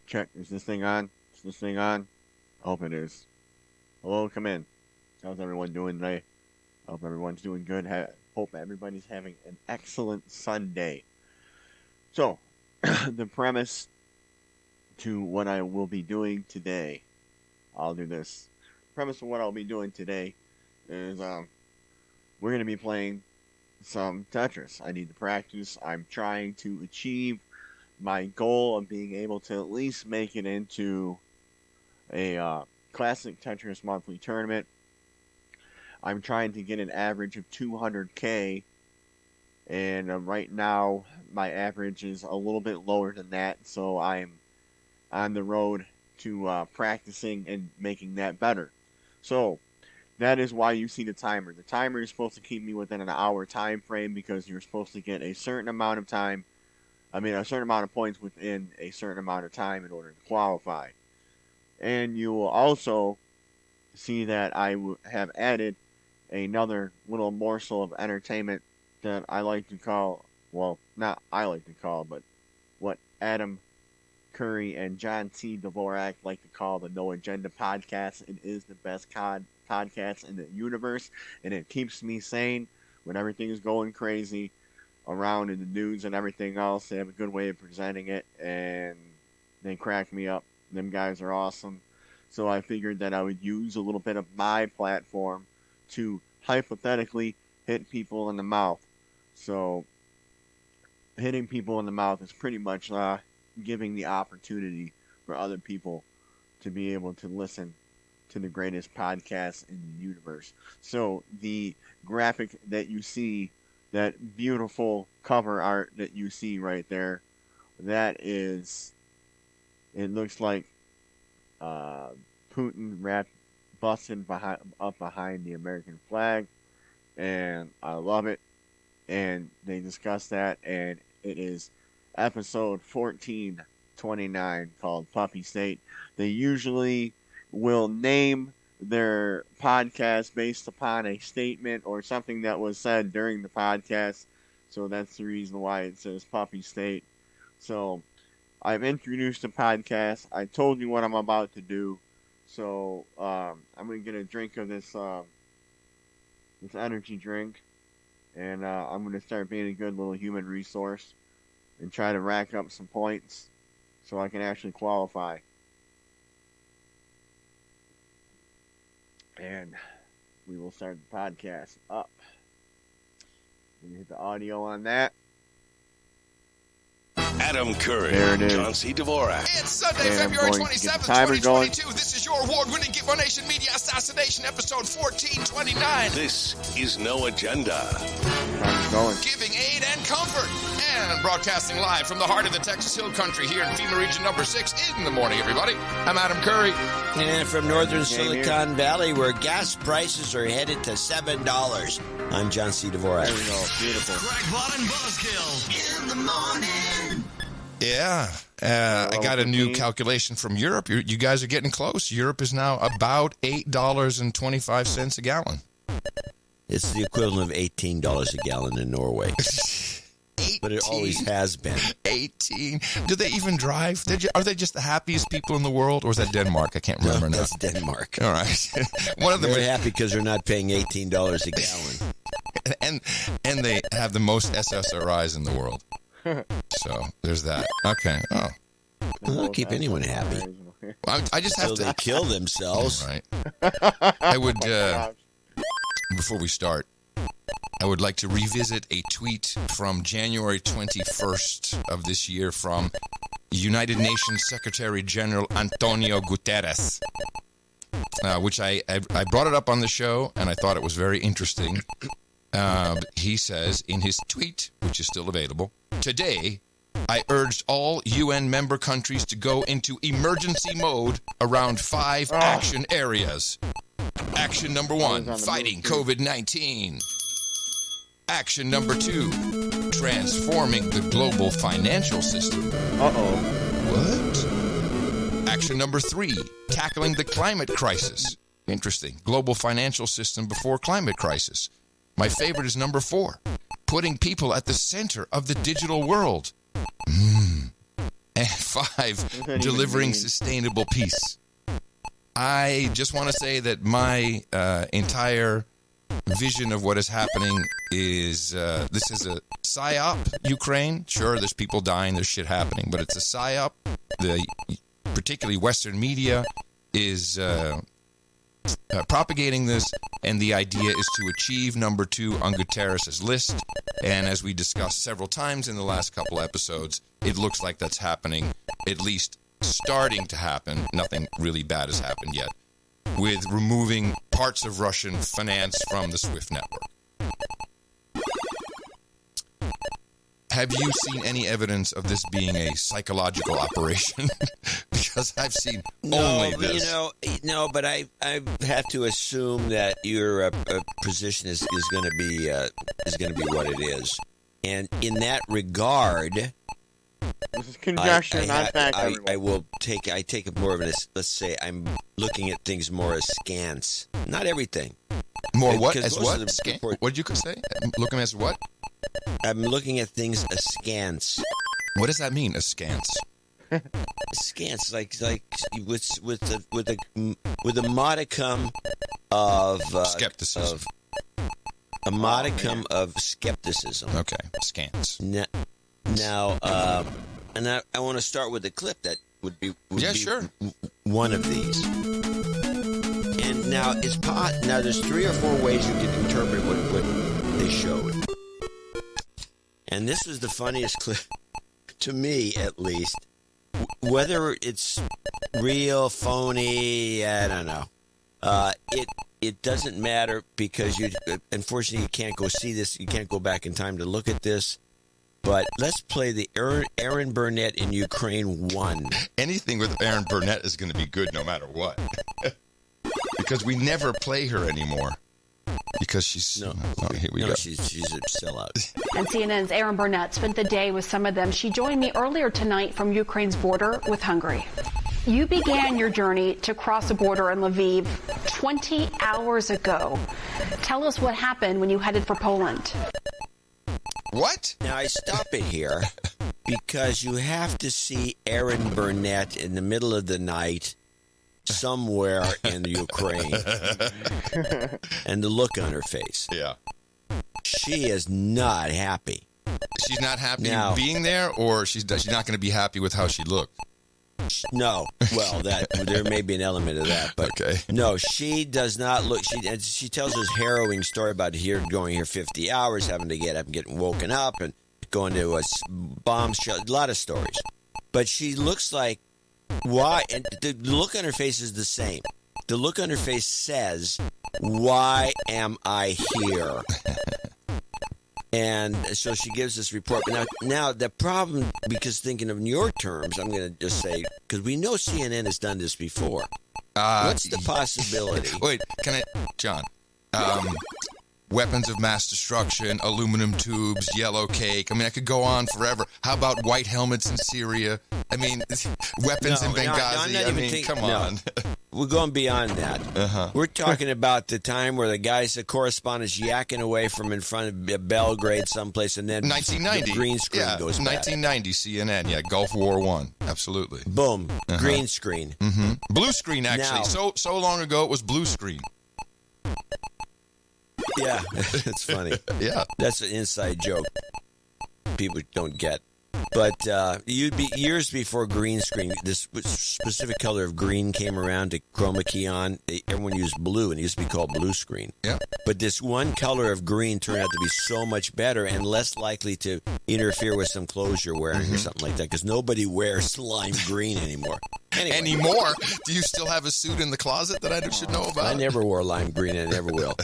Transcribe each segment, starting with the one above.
Check. Is this thing on? Is this thing on? I hope it is. Hello, come in. How's everyone doing today? Hope everyone's doing good. Hope everybody's having an excellent Sunday. So, the premise to what I will be doing today, I'll do this. The premise of what I'll be doing today is we're going to be playing some Tetris. I need to practice. I'm trying to achieve my goal of being able to at least make it into a classic Tetris monthly tournament. I'm trying to get an average of 200K, and right now my average is a little bit lower than that, so I'm on the road to practicing and making that better. So that is why you see the timer. The timer is supposed to keep me within an hour time frame because you're supposed to get a certain amount of time, a certain amount of points within a certain amount of time in order to qualify. And you will also see that I have added another little morsel of entertainment that I like to call, well, not I like to call, but what Adam Curry and John C. Dvorak like to call the No Agenda podcast. It is the best podcast in the universe, and it keeps me sane when everything is going crazy around in the news and everything else. They have a good way of presenting it, and they crack me up. Them guys are awesome. So I figured that I would use a little bit of my platform to hypothetically hit people in the mouth. So hitting people in the mouth is pretty much giving the opportunity for other people to be able to listen to the greatest podcast in the universe. So the graphic that you see, that beautiful cover art that you see right there, that is, it looks like Putin busted up behind the American flag, and I love it. And they discuss that, and it is episode 1429 called Puppy State. They usually will name their podcast based upon a statement or something that was said during the podcast, so that's the reason why it says Puppy State. So I've introduced the podcast. I told you what I'm about to do. So I'm going to get a drink of this energy drink, and I'm going to start being a good little human resource and try to rack up some points so I can actually qualify. And we will start the podcast up. We hit the audio on that. Adam Curry, there it is. John C. Dvorak. It's Sunday, February 27th, 2022. This is your award-winning Give Our Nation Media Assassination, episode 1429. This is No Agenda. Giving aid and comfort. And broadcasting live from the heart of the Texas Hill Country here in FEMA Region number 6 in the morning, everybody. I'm Adam Curry. And from northern Silicon Valley, where gas prices are headed to $7. I'm John C. Dvorak. There we go. Beautiful. Greg Bott and Buzzkill in the morning. Yeah. I got a new calculation from Europe. You guys are getting close. Europe is now about $8.25 a gallon. It's the equivalent of $18 a gallon in Norway. 18. But it always has been. 18. Do they even drive? Are they just the happiest people in the world, or is that Denmark? I can't remember now. That's Denmark. All right. One of them They're happy because they're not paying $18 a gallon. And they have the most SSRIs in the world. So there's that. Okay. Oh. Well, keep anyone happy. Well, I just have So to. they kill themselves. Right. I would. Before we start, I would like to revisit a tweet from January 21st of this year from United Nations Secretary General Antonio Guterres, which I brought it up on the show, and I thought it was very interesting. He says in his tweet, which is still available, "Today, I urged all UN member countries to go into emergency mode around 5 action areas. Action number 1, fighting COVID-19. Action number 2, transforming the global financial system." What? Action number 3, tackling the climate crisis. Interesting. Global financial system before climate crisis. My favorite is number 4, putting people at the center of the digital world. And 5, that delivering even mean? sustainable peace. I just want to say that my entire vision of what is happening is this is a psyop, Ukraine. Sure, there's people dying, there's shit happening, but it's a psyop. The particularly Western media is propagating this, and the idea is to achieve number 2 on Guterres' list. And as we discussed several times in the last couple episodes, it looks like that's happening, at least starting to happen. Nothing really bad has happened yet, with removing parts of Russian finance from the SWIFT network. Have you seen any evidence of this being a psychological operation? Because I've seen only this. No, but I have to assume that your position is going to be what it is, and in that regard, This is conjecture, not fact. I will take. I take it more of an. Let's say I'm looking at things more askance. Not everything. More what? Because As most of what? the Scan? report- What did you say? Looking as what? I'm looking at things askance. What does that mean, askance? Askance, like with a modicum of Skepticism. A modicum of skepticism. Okay, askance. Now, and I want to start with a clip that would be Sure. One of these. And now now there's 3 or 4 ways you can interpret what they showed. And this was the funniest clip to me, at least. Whether it's real, phony, I don't know. It doesn't matter because unfortunately you can't go see this. You can't go back in time to look at this. But let's play the Aaron Burnett in Ukraine 1. Anything with Aaron Burnett is going to be good no matter what. Because we never play her anymore. Because she's... No, here we go. She's a sellout. And CNN's Aaron Burnett spent the day with some of them. She joined me earlier tonight from Ukraine's border with Hungary. You began your journey to cross the border in Lviv 20 hours ago. Tell us what happened when you headed for Poland. What? Now, I stop it here because you have to see Aaron Burnett in the middle of the night somewhere in the Ukraine and the look on her face. Yeah. She is not happy. She's not happy Now- being there, or she's not going to be happy with how she looked? No, well, there may be an element of that, but Okay. no, she does not look. She tells this harrowing story about going here 50 hours, having to get up and getting woken up, and going to a bomb shelter. A lot of stories, but she looks like why? And the look on her face is the same. The look on her face says, "Why am I here?" And so she gives this report. But now the problem, because thinking of New York terms, I'm going to just say, because we know CNN has done this before. What's the possibility? Wait, John? Weapons of mass destruction, aluminum tubes, yellow cake. I mean, I could go on forever. How about white helmets in Syria? I mean, weapons in Benghazi. Come on. We're going beyond that. We're talking about the time where the correspondent's yakking away from in front of Belgrade someplace, and then 1990. the green screen goes bad. 1990 CNN. Yeah, Gulf War I. Absolutely. Boom. Green screen. Mm-hmm. Blue screen, actually. Now- So long ago, it was blue screen. Yeah, it's funny. Yeah. That's an inside joke people don't get. But you'd be years before green screen, this specific color of green came around to chroma key on. Everyone used blue, and it used to be called blue screen. Yeah. But this one color of green turned out to be so much better and less likely to interfere with some clothes you're wearing or something like that, because nobody wears lime green anymore. Anyway, Anymore? Do you still have a suit in the closet that I should know about? I never wore lime green, and I never will.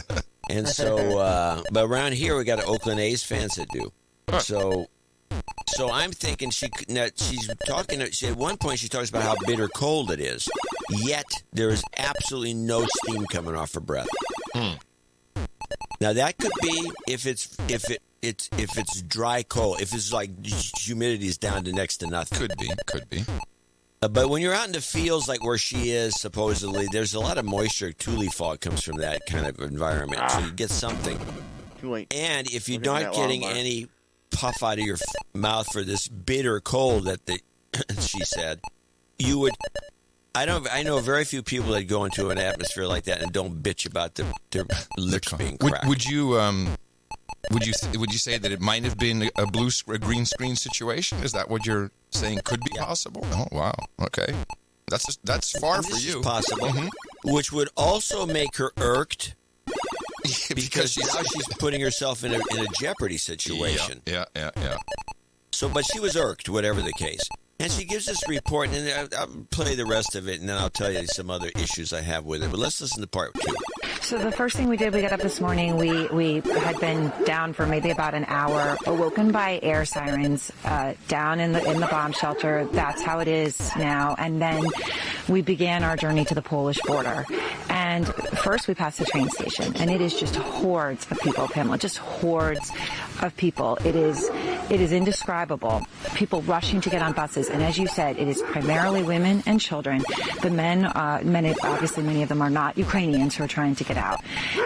And so, but around here we got Oakland A's fans that do. So I'm thinking she's talking. At one point she talks about how bitter cold it is, yet there is absolutely no steam coming off her breath. Now that could be if it's dry cold, if it's like humidity is down to next to nothing. Could be. But when you're out in the fields like where she is, supposedly, there's a lot of moisture. Tule fog comes from that kind of environment, so you get something. Too late. And if you're Look at not that getting long bar. any puff out of your mouth for this bitter cold that the she said, you would. I know very few people that go into an atmosphere like that and don't bitch about their lips being cracked. Would you say that it might have been a green screen situation? Is that what you're saying could be possible? Oh wow, okay, that's far for you. Is possible, which would also make her irked because now she's putting herself in a jeopardy situation. Yeah. So, but she was irked, whatever the case. And she gives this report, and I'll play the rest of it, and then I'll tell you some other issues I have with it. But let's listen to part 2. So the first thing we did, we got up this morning. We had been down for maybe about an hour, awoken by air sirens down in the bomb shelter. That's how it is now. And then we began our journey to the Polish border. And first we passed the train station, and it is just hordes of people, Pamela, just hordes of people. It is indescribable. People rushing to get on buses. And as you said, it is primarily women and children. The men, obviously many of them are not Ukrainians who are trying to get out.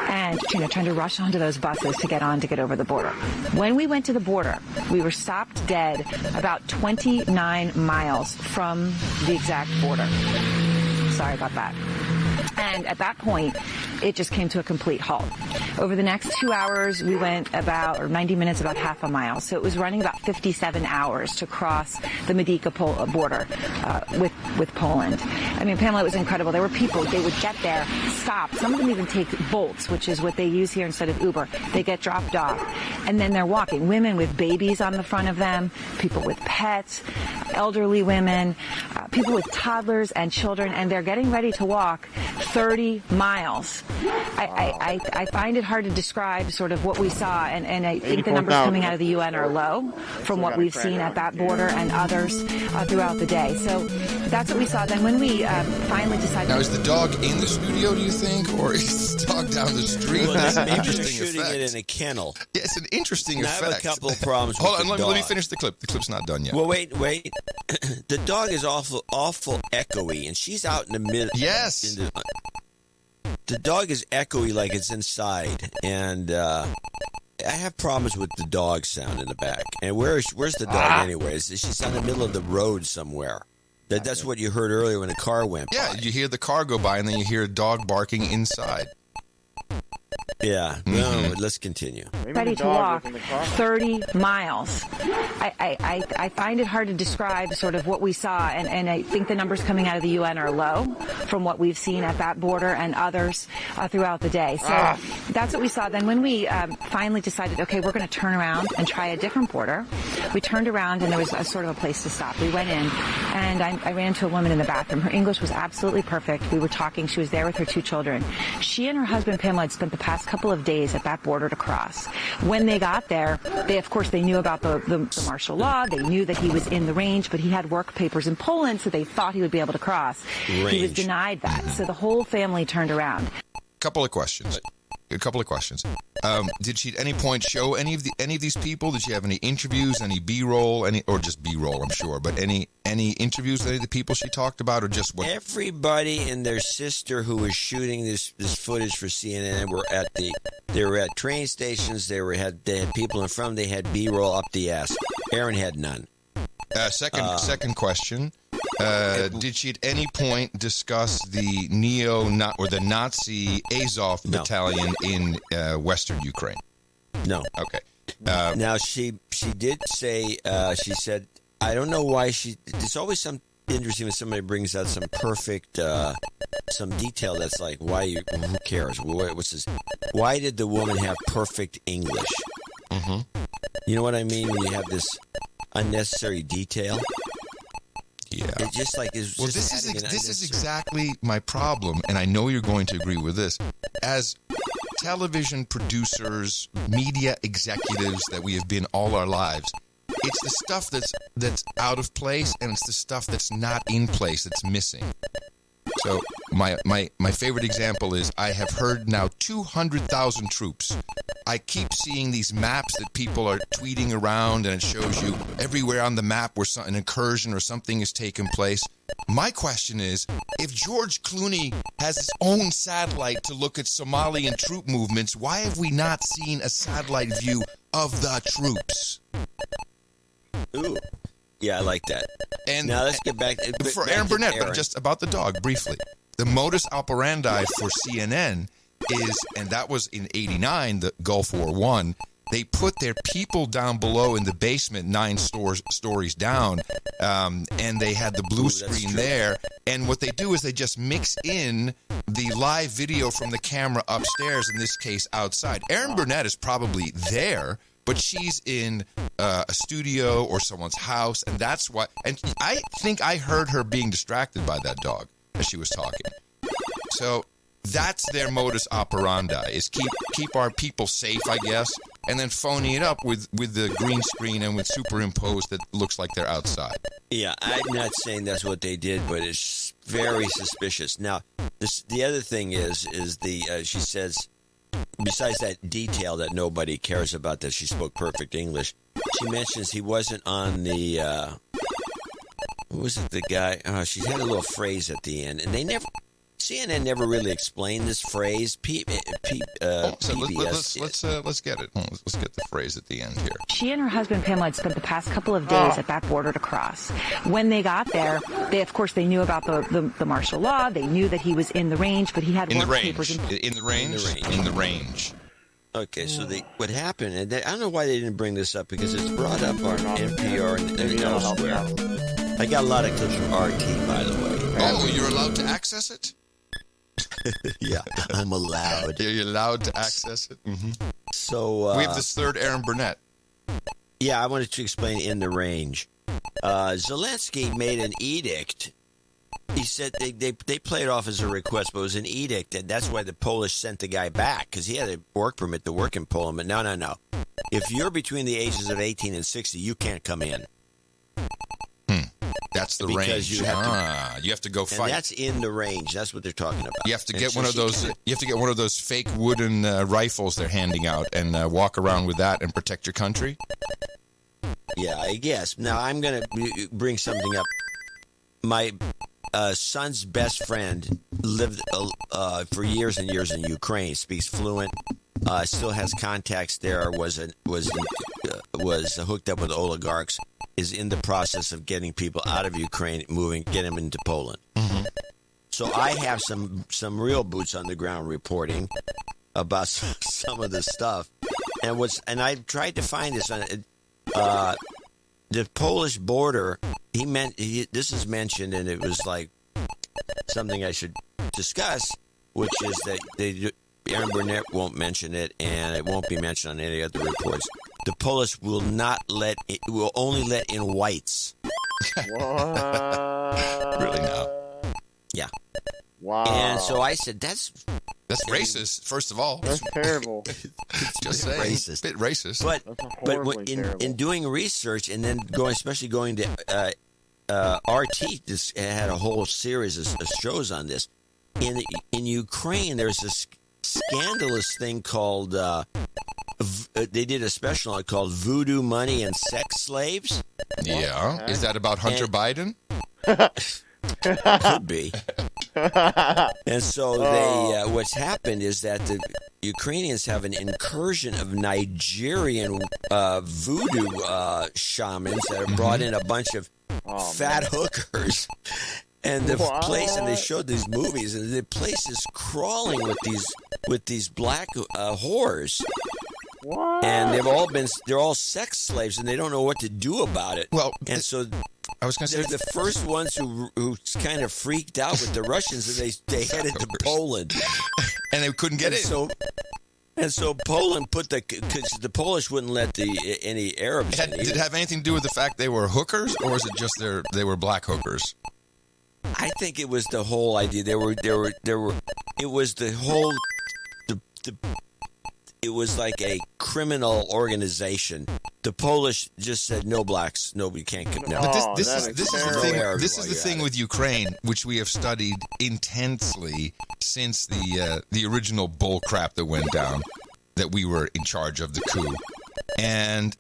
And, trying to rush onto those buses to get over the border. When we went to the border, we were stopped dead about 29 miles from the exact border. Sorry about that. And at that point, it just came to a complete halt. Over the next 2 hours, we went 90 minutes, about half a mile. So it was running about 57 hours to cross the Medyka border with Poland. I mean, Pamela, it was incredible. There were people, they would get there, stop. Some of them even take Bolts, which is what they use here instead of Uber. They get dropped off, and then they're walking. Women with babies on the front of them, people with pets, elderly women, people with toddlers and children, and they're getting ready to walk 30 miles. I find it hard to describe sort of what we saw, and I think the numbers coming out of the UN are low from what we've seen at that border and others throughout the day. So that's what we saw. Then when we finally decided... Now, is the dog in the studio, do you think, or is the dog down the street? Well, That's an maybe interesting they're shooting effect. it in a kennel. Yeah, it's an interesting And I effect. have a couple of problems with Hold on, the let me dog. finish the clip. The clip's not done yet. Well, wait. The dog is awful echoey, and she's out in the middle. Yes. The dog is echoey like it's inside, and I have problems with the dog sound in the back. And where's the dog anyways? She's on the middle of the road somewhere. That's what you heard earlier when the car went by. Yeah, you hear the car go by, and then you hear a dog barking inside. Yeah. No, let's continue. ready to walk 30 miles. I find it hard to describe sort of what we saw, and I think the numbers coming out of the UN are low from what we've seen at that border and others throughout the day. So that's what we saw. Then when we finally decided, okay, we're going to turn around and try a different border, we turned around and there was a sort of a place to stop. We went in, and I ran into a woman in the bathroom. Her English was absolutely perfect. We were talking. She was there with her 2 children. She and her husband, Pamela, had spent the past couple of days at that border to cross. When they got there, of course, they knew about the martial law. They knew that he was in the range, but he had work papers in Poland, so they thought he would be able to cross. Range. He was denied that. So the whole family turned around. Couple of questions. Did she at any point show any of these people? Did she have any interviews, any B-roll, or just B-roll? I'm sure, but any interviews with any of the people she talked about, or just what? Everybody and their sister who was shooting this footage for CNN they were at train stations. They had people in front. They had B-roll up the ass. Aaron had none. Second question. Did she at any point discuss the the Nazi Azov battalion in Western Ukraine? No. Okay. Now she did say she said, I don't know why it's always some interesting when somebody brings out some perfect some detail that's like who cares? What's this? Why did the woman have perfect English? Mm-hmm. You know what I mean when you have this unnecessary detail? Yeah. It's just like this is exactly my problem, and I know you're going to agree with this. As television producers, media executives that we have been all our lives, it's the stuff that's out of place, and it's the stuff that's not in place that's missing. So my favorite example is I have heard now 200,000 troops. I keep seeing these maps that people are tweeting around, and it shows you everywhere on the map where an incursion or something has taken place. My question is, if George Clooney has his own satellite to look at Somalian troop movements, why have we not seen a satellite view of the troops? Ooh. Yeah, I like that. And now let's get back for back Aaron to Burnett, Aaron. but just about the dog briefly. The modus operandi for CNN is, and that was in '89, the Gulf War I. They put their people down below in the basement, 9 stories down, and they had the blue screen there. And what they do is they just mix in the live video from the camera upstairs, in this case outside. Erin Burnett is probably there, but she's in a studio or someone's house, and that's why. And I think I heard her being distracted by that dog as she was talking. So that's their modus operandi, is keep our people safe, I guess, and then phoning it up with the green screen and with superimposed that looks like they're outside. Yeah, I'm not saying that's what they did, but it's very suspicious. Now, the other thing is she says, besides that detail that nobody cares about, that she spoke perfect English, she mentions he wasn't on the, what was it, the guy, she had a little phrase at the end, and CNN never really explained this phrase. PBS Let's get it. Let's get the phrase at the end here. She and her husband Pamela had spent the past couple of days at that border to cross. When they got there, they knew about the martial law. They knew that he was in the range, but he had In the work range. papers. In the range. Okay, so what happened, and I don't know why they didn't bring this up, because it's brought up on NPR and elsewhere. I got a lot of clips from RT, by the way. Oh, you're allowed to access it? Yeah, I'm allowed. You're allowed to access it? Mm-hmm. So we have this third Aaron Burnett. Yeah, I wanted to explain in the range. Zelensky made an edict. He said they played it off as a request, but it was an edict, and that's why the Polish sent the guy back, because he had a work permit to work in Poland. But no. If you're between the ages of 18 and 60, you can't come in. That's the because range. You have to go fight. And that's in the range. That's what they're talking about. You have to get one of those. You have to get one of those fake wooden rifles they're handing out and walk around with that and protect your country. Yeah, I guess. Now I'm going to bring something up. My son's best friend lived for years and years in Ukraine. Speaks fluent. Still has contacts there. Was hooked up with oligarchs. Is in the process of getting people out of Ukraine, get them into Poland. Mm-hmm. So I have some real boots on the ground reporting about some of the stuff, and I tried to find this on the Polish border. This is mentioned, and it was like something I should discuss, which is that Aaron Burnett won't mention it, and it won't be mentioned on any other reports. The Polish will only let in whites. What? Really now? Yeah. Wow. And so I said, that's racist, first of all. That's terrible. Just saying. racist. Bit racist. But Horribly in doing research and then especially going to RT, just had a whole series of shows on this. In Ukraine, there's this scandalous thing called. They did a special on it called Voodoo Money and Sex Slaves. Yeah. Is that about Hunter Biden? Could be. And so what's happened is that the Ukrainians have an incursion of Nigerian voodoo shamans that have brought in a bunch of fat hookers. And the place, and they showed these movies, and the place is crawling with these black whores. What? And they're all sex slaves, and they don't know what to do about it. Well, and so I was going to say they're the first ones who kind of freaked out with the Russians, and they headed to Poland, and they couldn't get in. And so Poland because the Polish wouldn't let any Arabs in. Did it have anything to do with the fact they were hookers, or was it just they were black hookers? I think it was the whole idea. It was the whole. It was like a criminal organization. The Polish just said no blacks, nobody can't come. No. But this is the thing. This is the thing it. with Ukraine, which we have studied intensely since the original bull crap that went down, that we were in charge of the coup, and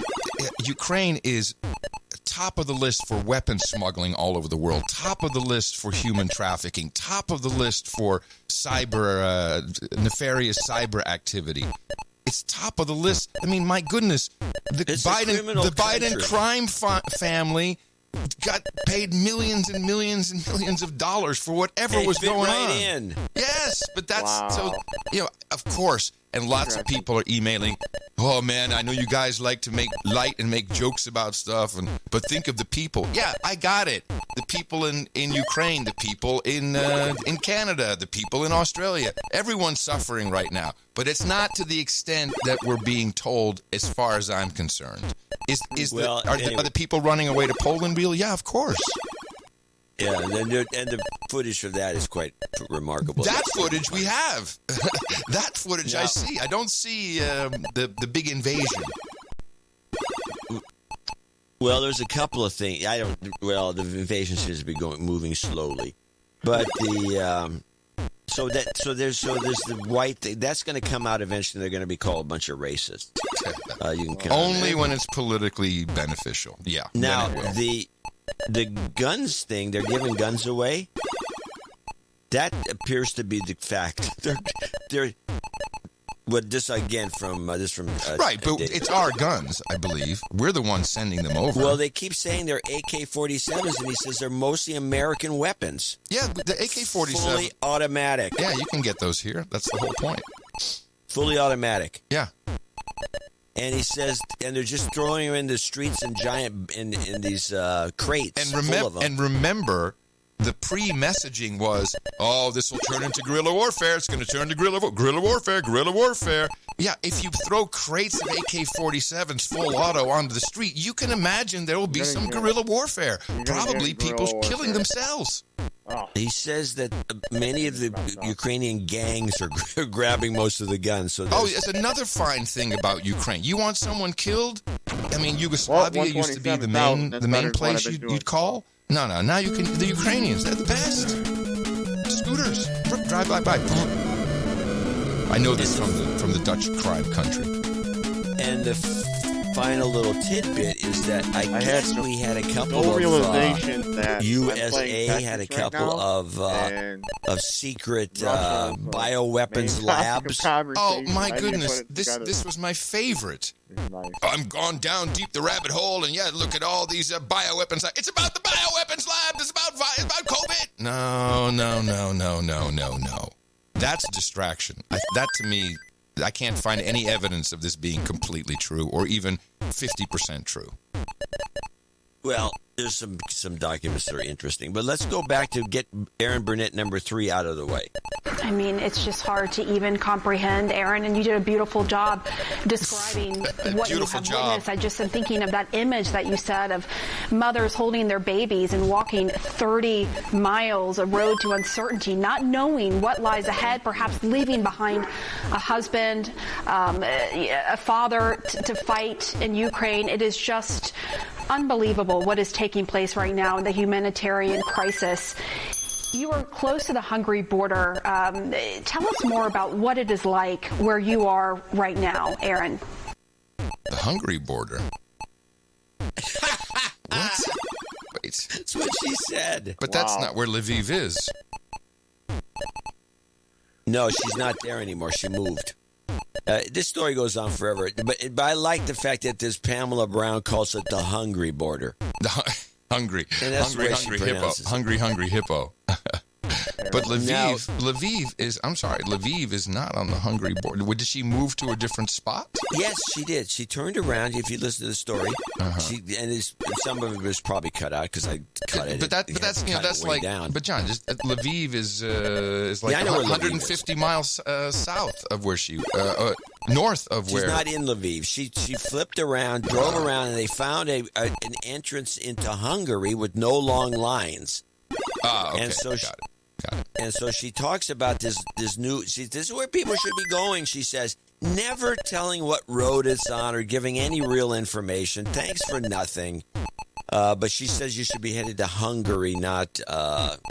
Ukraine is top of the list for weapons smuggling all over the world, top of the list for human trafficking, top of the list for nefarious cyber activity. It's top of the list. I mean, my goodness, the Biden crime family got paid millions and millions and millions of dollars for whatever They was fit going right on. in. Yes, but that's Wow. so, of course. And lots of people are emailing, oh, man, I know you guys like to make light and make jokes about stuff, but think of the people. Yeah, I got it. The people in Ukraine, the people in Canada, the people in Australia. Everyone's suffering right now. But it's not to the extent that we're being told as far as I'm concerned. Are the people running away to Poland real? Yeah, of course. Yeah, and the footage of that is quite remarkable. That footage we have. That footage I see. I don't see the big invasion. Well, there's a couple of things. The invasion seems to be moving slowly, but there's the white thing that's going to come out eventually. They're going to be called a bunch of racists. You can count Only on when it's politically beneficial. Yeah. now then it will. the guns thing. They're giving guns away. That appears to be the fact. They're this again from right, but David. it's our guns, I believe. We're the ones sending them over. Well, they keep saying they're AK-47s, and he says they're mostly American weapons. Yeah, but the AK-47. Fully automatic. Yeah, you can get those here. That's the whole point. Fully automatic. Yeah. And he says, and they're just throwing them in the streets in these crates full of them. And remember, the pre-messaging was, oh, this will turn into guerrilla warfare. It's going to turn to guerrilla warfare. Yeah, if you throw crates of AK-47s full auto onto the street, you can imagine there will be some guerrilla warfare. Probably people killing themselves. Oh. He says that many of the Ukrainian gangs are grabbing most of the guns. So it's another fine thing about Ukraine. You want someone killed? I mean, Yugoslavia used to be the main place you'd call. No. Now you can. The Ukrainians, they're the best. Scooters, drive by. I know this from the Dutch crime country. And the final little tidbit is that I guess we had a couple no of realization that USA had a couple of secret bioweapons labs. Oh my goodness! This was my favorite. Nice. I'm gone down deep the rabbit hole, and look at all these bioweapons. It's about the bioweapons lab. It's about COVID. No. That's a distraction. That to me, I can't find any evidence of this being completely true, or even 50% true. Well, there's some documents that are interesting, but let's go back to get Aaron Burnett number 3 out of the way. I mean, it's just hard to even comprehend, Aaron, and you did a beautiful job describing what you have witnessed. I just am thinking of that image that you said of mothers holding their babies and walking 30 miles, a road to uncertainty, not knowing what lies ahead, perhaps leaving behind a husband, a father to fight in Ukraine. It is just unbelievable what is taking place right now in the humanitarian crisis. You are close to the Hungary border. Tell us more about what it is like where you are right now, Aaron. The Hungary border? What? Wait. That's what she said. But that's not where Lviv is. No, she's not there anymore. She moved. This story goes on forever, but I like the fact that this Pamela Brown calls it the Hungry border. Hungry hippo. But Lviv is not on the Hungary border. Did she move to a different spot? Yes, she did. She turned around. If you listen to the story, some of it was probably cut out because I cut it. But that's like. Down. But John, Lviv is like 150 miles south of where she. North of where. She's not in Lviv. She flipped around, drove around, and they found an entrance into Hungary with no long lines. Okay. And so Got it. And so she talks about this new. This is where people should be going. She says, never telling what road it's on or giving any real information. Thanks for nothing. But she says you should be headed to Hungary, not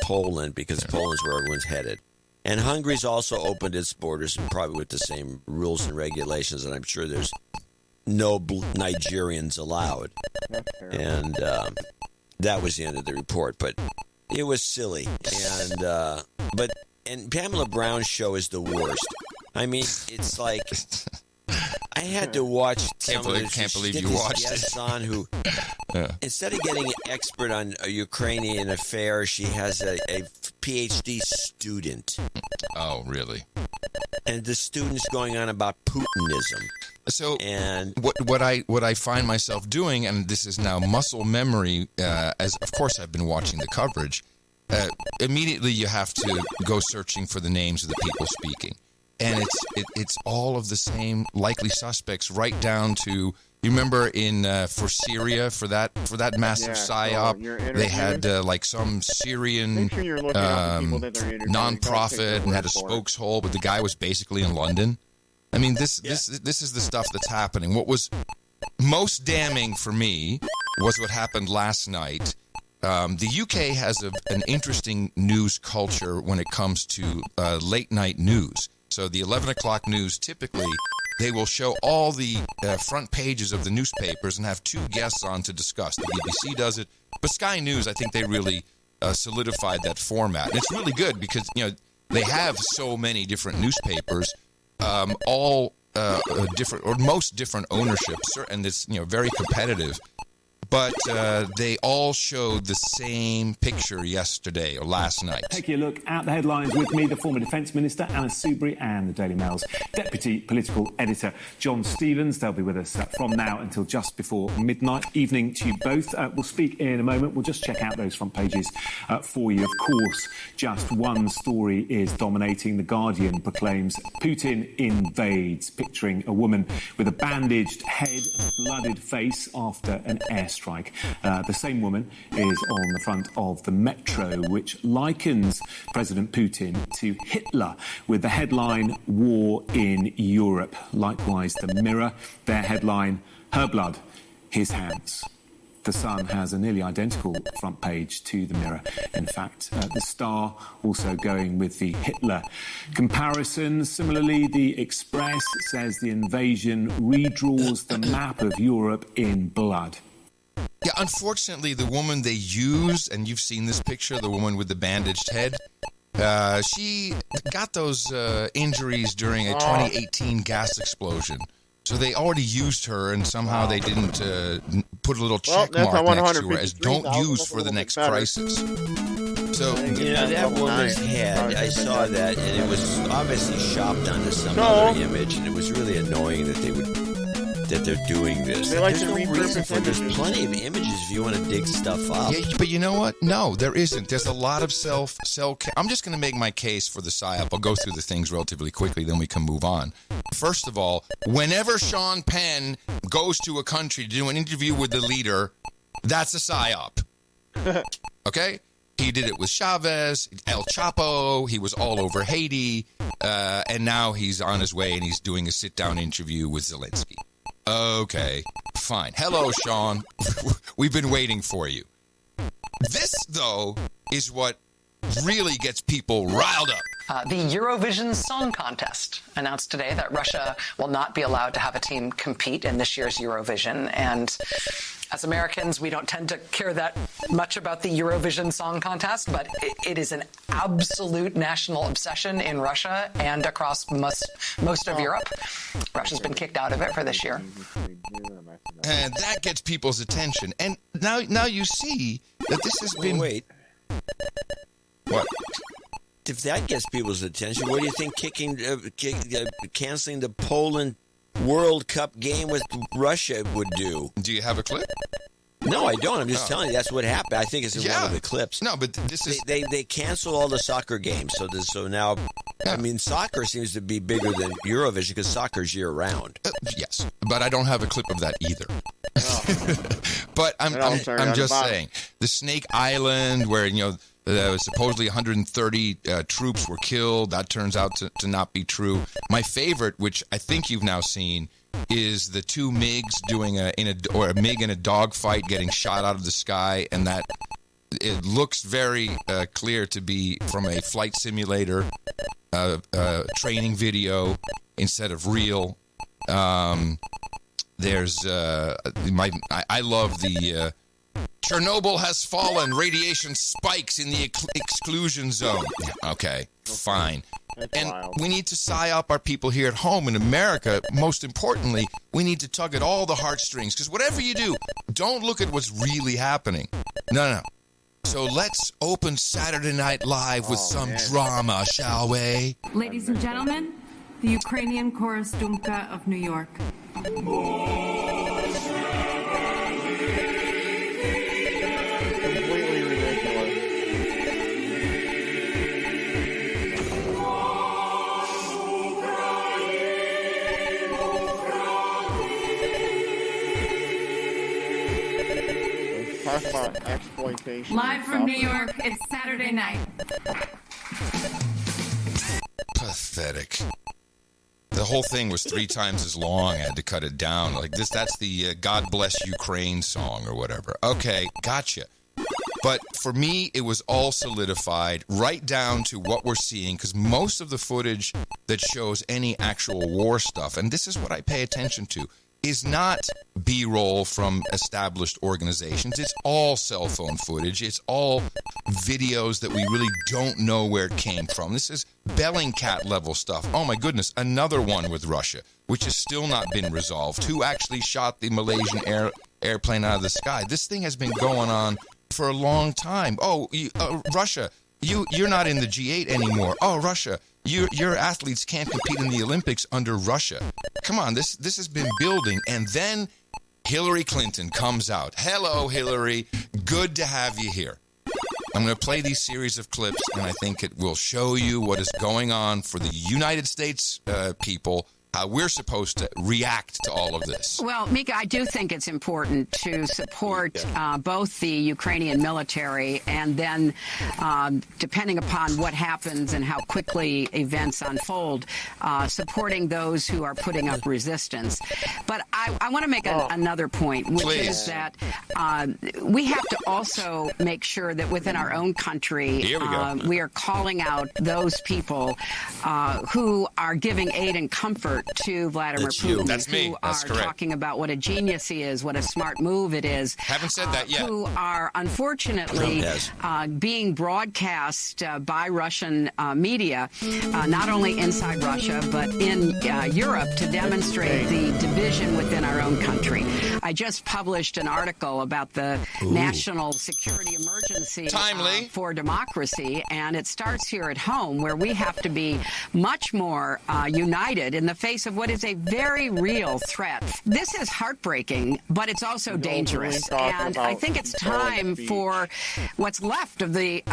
Poland, because Poland's where everyone's headed. And Hungary's also opened its borders, and probably with the same rules and regulations. And I'm sure there's no Nigerians allowed. And that was the end of the report. But it was silly. And Pamela Brown's show is the worst. I mean, it's like, I had to watch. Can't believe you watched it. On who, instead of getting an expert on Ukrainian affairs, she has a PhD student. Oh, really? And the student's going on about Putinism. So, and what I find myself doing, and this is now muscle memory, as of course I've been watching the coverage. Immediately, you have to go searching for the names of the people speaking, and it's all of the same likely suspects, right down to. You remember for Syria for that massive psyop, they had like some Syrian nonprofit and had a spokeshole, but the guy was basically in London. I mean, this is the stuff that's happening. What was most damning for me was what happened last night. The UK has an interesting news culture when it comes to late night news. So the 11 o'clock news, typically, they will show all the front pages of the newspapers and have two guests on to discuss. The BBC does it, but Sky News, I think they really solidified that format. And it's really good because, they have so many different newspapers, all different, or most different ownerships, and it's, very competitive. But they all showed the same picture yesterday or last night. Taking a look at the headlines with me, the former Defence Minister, Anna Soubry, and the Daily Mail's Deputy Political Editor, John Stevens. They'll be with us from now until just before midnight. Evening to you both. We'll speak in a moment. We'll just check out those front pages for you. Of course, just one story is dominating. The Guardian proclaims Putin invades, picturing a woman with a bandaged head and blooded face after an airstrike. The same woman is on the front of the Metro, which likens President Putin to Hitler, with the headline, War in Europe. Likewise, the Mirror, their headline, Her blood, his hands. The Sun has a nearly identical front page to the Mirror. In fact, the Star also going with the Hitler comparison. Similarly, the Express says the invasion redraws the map of Europe in blood. Yeah, unfortunately, the woman they used, and you've seen this picture, the woman with the bandaged head, she got those injuries during a 2018 gas explosion. So they already used her, and somehow they didn't put a little check mark next to her as don't use for the next crisis. So that woman's head, I saw that, and it was obviously shopped onto some other image, and it was really annoying that they're doing this. There's no reason for it. There's plenty of images if you want to dig stuff up. Yeah, but you know what? No, there isn't. There's a lot of I'm just going to make my case for the PSYOP. I'll go through the things relatively quickly, then we can move on. First of all, whenever Sean Penn goes to a country to do an interview with the leader, that's a PSYOP. Okay? He did it with Chavez, El Chapo, he was all over Haiti, and now he's on his way and he's doing a sit-down interview with Zelensky. Okay, fine. Hello, Sean. We've been waiting for you. This, though, is what really gets people riled up. The Eurovision Song Contest announced today that Russia will not be allowed to have a team compete in this year's Eurovision. And as Americans, we don't tend to care that much about the Eurovision Song Contest, but it is an absolute national obsession in Russia and across most of Europe. Russia's been kicked out of it for this year. And that gets people's attention. And now you see that this has been... Wait. What? If that gets people's attention, what do you think canceling the Poland World Cup game with Russia would do? Do you have a clip? No, I don't. I'm just telling you that's what happened. I think it's in one of the clips. No, but this is... They cancel all the soccer games. So now, I mean, soccer seems to be bigger than Eurovision because soccer's year-round. Yes, but I don't have a clip of that either. But I'm just saying, the Snake Island, where, supposedly 130 troops were killed. That turns out to not be true. My favorite, which I think you've now seen, is the two MiGs doing a MiG in a dogfight getting shot out of the sky, and that it looks very clear to be from a flight simulator training video instead of real. There's I love the Chernobyl has fallen. Radiation spikes in the exclusion zone. Okay, fine. And wild. we need to psyop our people here at home in America. Most importantly, we need to tug at all the heartstrings, because whatever you do, don't look at what's really happening. No. So let's open Saturday Night Live with some drama, shall we? Ladies and gentlemen, the Ukrainian Chorus Dumka of New York. Completely ridiculous. Let's talk about exploitation. Live from New York, it's Saturday night. Pathetic. The whole thing was 3 times as long. I had to cut it down. Like this, that's the God Bless Ukraine song or whatever. Okay, gotcha. But for me, it was all solidified right down to what we're seeing, because most of the footage that shows any actual war stuff, and this is what I pay attention to, is not B-roll from established organizations. It's all cell phone footage. It's all videos that we really don't know where it came from. This is Bellingcat level stuff. Oh my goodness, another one with Russia, which has still not been resolved. Who actually shot the Malaysian airplane out of the sky? This thing has been going on for a long time. Oh, Russia, you're not in the G8 anymore. Oh, Russia, your athletes can't compete in the Olympics under Russia. Come on, this has been building, and then Hillary Clinton comes out. Hello, Hillary. Good to have you here. I'm going to play these series of clips, and I think it will show you what is going on for the United States people, how we're supposed to react to all of this. Well, Mika, I do think it's important to support both the Ukrainian military and then, depending upon what happens and how quickly events unfold, supporting those who are putting up resistance. But I want to make another point, which is that we have to also make sure that within our own country, we are calling out those people who are giving aid and comfort to Vladimir Putin. That's me. That's correct. Talking about what a genius he is, what a smart move it is. Haven't said that yet. Who are unfortunately being broadcast by Russian media, not only inside Russia, but in Europe, to demonstrate the division within our own country. I just published an article about the national security emergency for democracy, and it starts here at home, where we have to be much more united in the face of what is a very real threat. This is heartbreaking, but it's also dangerous. And I think it's time for what's left of the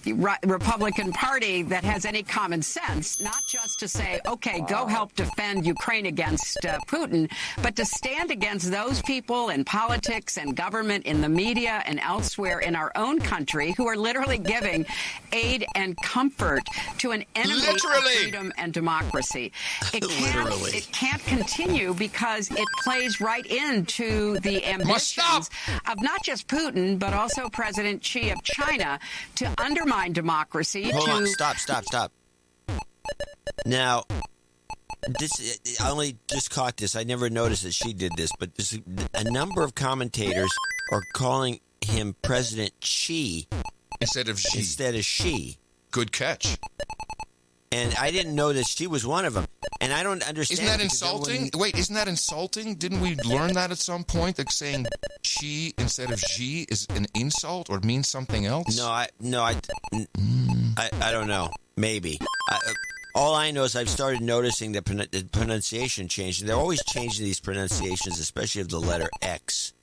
Republican Party that has any common sense, not just to say, okay, go help defend Ukraine against Putin, but to stand against those people in politics and government, in the media and elsewhere in our own country who are literally giving aid and comfort to an enemy of freedom and democracy. It can't continue, because it plays right into the ambitions of not just Putin, but also President Xi of China to undermine democracy. Hold on, stop. Now, I only just caught this. I never noticed that she did this, but a number of commentators are calling him President Xi instead of Xi. Good catch. And I didn't know that she was one of them. And I don't understand. Isn't that insulting? Wait, isn't that insulting? Didn't we learn that at some point, that saying she instead of Xi is an insult or means something else? No, I don't know. Maybe. All I know is I've started noticing the pronunciation change. They're always changing these pronunciations, especially of the letter X.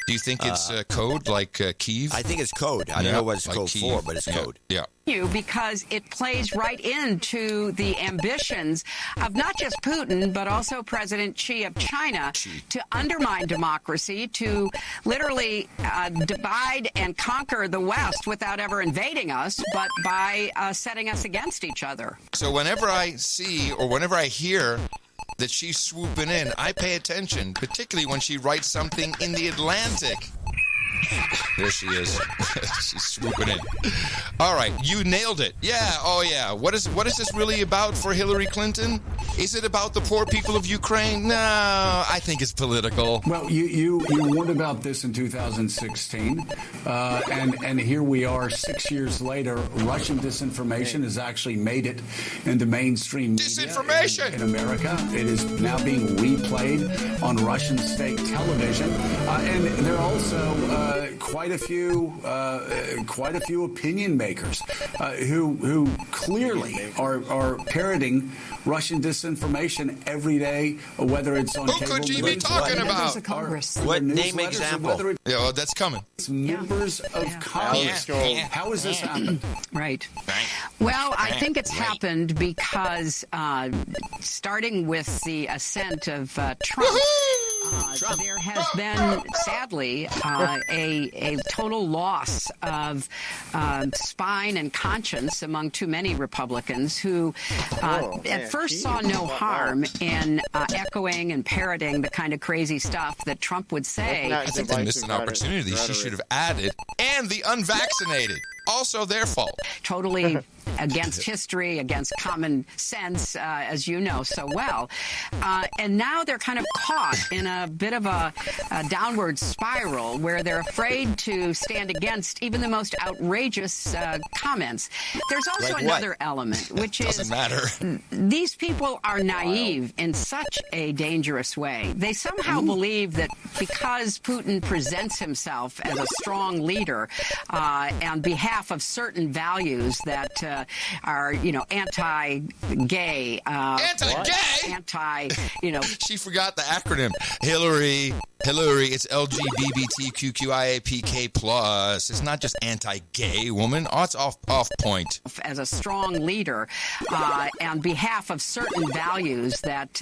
Do you think it's code, like Kyiv? I think it's code. I don't know what it's like code Kyiv. for, but it's code. Yeah. Because it plays right into the ambitions of not just Putin, but also President Xi of China to undermine democracy, to literally divide and conquer the West without ever invading us, but by setting us against each other. So whenever I see or whenever I hear that she's swooping in, I pay attention, particularly when she writes something in the Atlantic. There she is. She's swooping in. All right, you nailed it. Yeah, oh yeah. What is this really about for Hillary Clinton? Is it about the poor people of Ukraine? No, I think it's political. Well, you warned about this in 2016, and here we are 6 years later. Russian disinformation has actually made it into mainstream media disinformation in America. It is now being replayed on Russian state television, and there are also quite a few opinion makers who clearly are parroting Russian disinformation every day, whether it's on cable. Who could you be talking about? What name example? Yeah, well, that's coming. It's members of Congress. How has this happened? Right. Well, I think it's happened because starting with the ascent of Trump, there has been, sadly, a total loss of spine and conscience among too many Republicans who at first saw no harm in echoing and parroting the kind of crazy stuff that Trump would say. I think they missed an opportunity. She should have added, and the unvaccinated. Also their fault. Totally against history, against common sense, as you know so well. And now they're kind of caught in a bit of a downward spiral where they're afraid to stand against even the most outrageous comments. There's also another element, which is these people are naive in such a dangerous way. They somehow believe that because Putin presents himself as a strong leader on behalf of certain values that are, anti-gay. Anti-gay? She forgot the acronym. Hillary, it's LGBTQIAPK+. It's not just anti-gay, woman. Oh, it's off point. As a strong leader on behalf of certain values that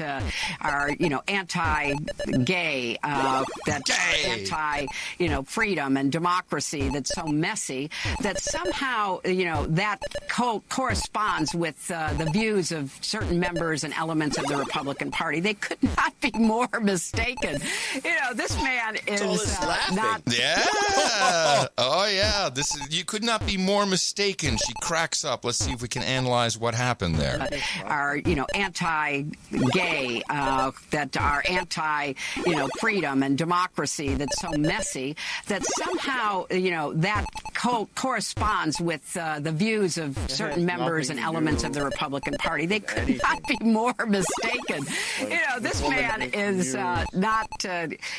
are, anti-gay, that are anti, freedom and democracy, that's so messy, that somehow, that corresponds with the views of certain members and elements of the Republican Party. They could not be more mistaken. This man is not. Yeah. Oh, yeah. You could not be more mistaken. She cracks up. Let's see if we can analyze what happened there. Are, anti-gay, that are anti, freedom and democracy, that's so messy, that somehow, that corresponds with the views of certain members and elements of the Republican Party. They could not be more mistaken. This man is not,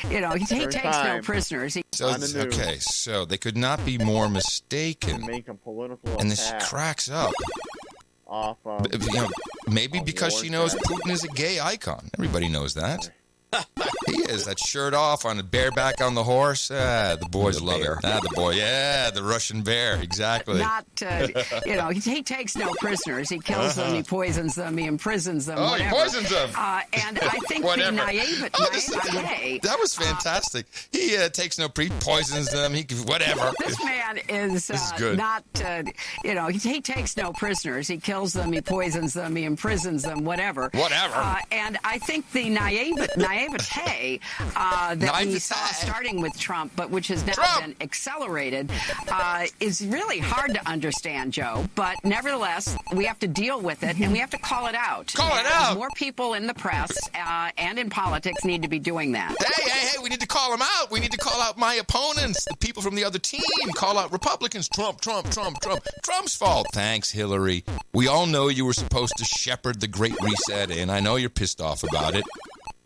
he takes no prisoners. So they could not be more mistaken. And then she cracks up. Maybe because she knows Putin is a gay icon. Everybody knows that. He is. That shirt off, on the bareback on the horse. The boys love it. The boy. Yeah, the Russian bear. Exactly. Not, he takes no prisoners. He kills them. He poisons them. He imprisons them. Oh, whatever. He poisons them. And I think the naivete. That was fantastic. He takes no poisons them. Whatever. This man is not, he takes no prisoners. He kills them. He poisons them. He imprisons them. Whatever. And I think the naivete that we saw starting with Trump, but which has now been accelerated, is really hard to understand, Joe. But nevertheless, we have to deal with it, and we have to call it out. More people in the press and in politics need to be doing that. Hey, we need to call them out. We need to call out my opponents, the people from the other team. Call out Republicans. Trump. Trump's fault. Thanks, Hillary. We all know you were supposed to shepherd the Great Reset, and I know you're pissed off about it.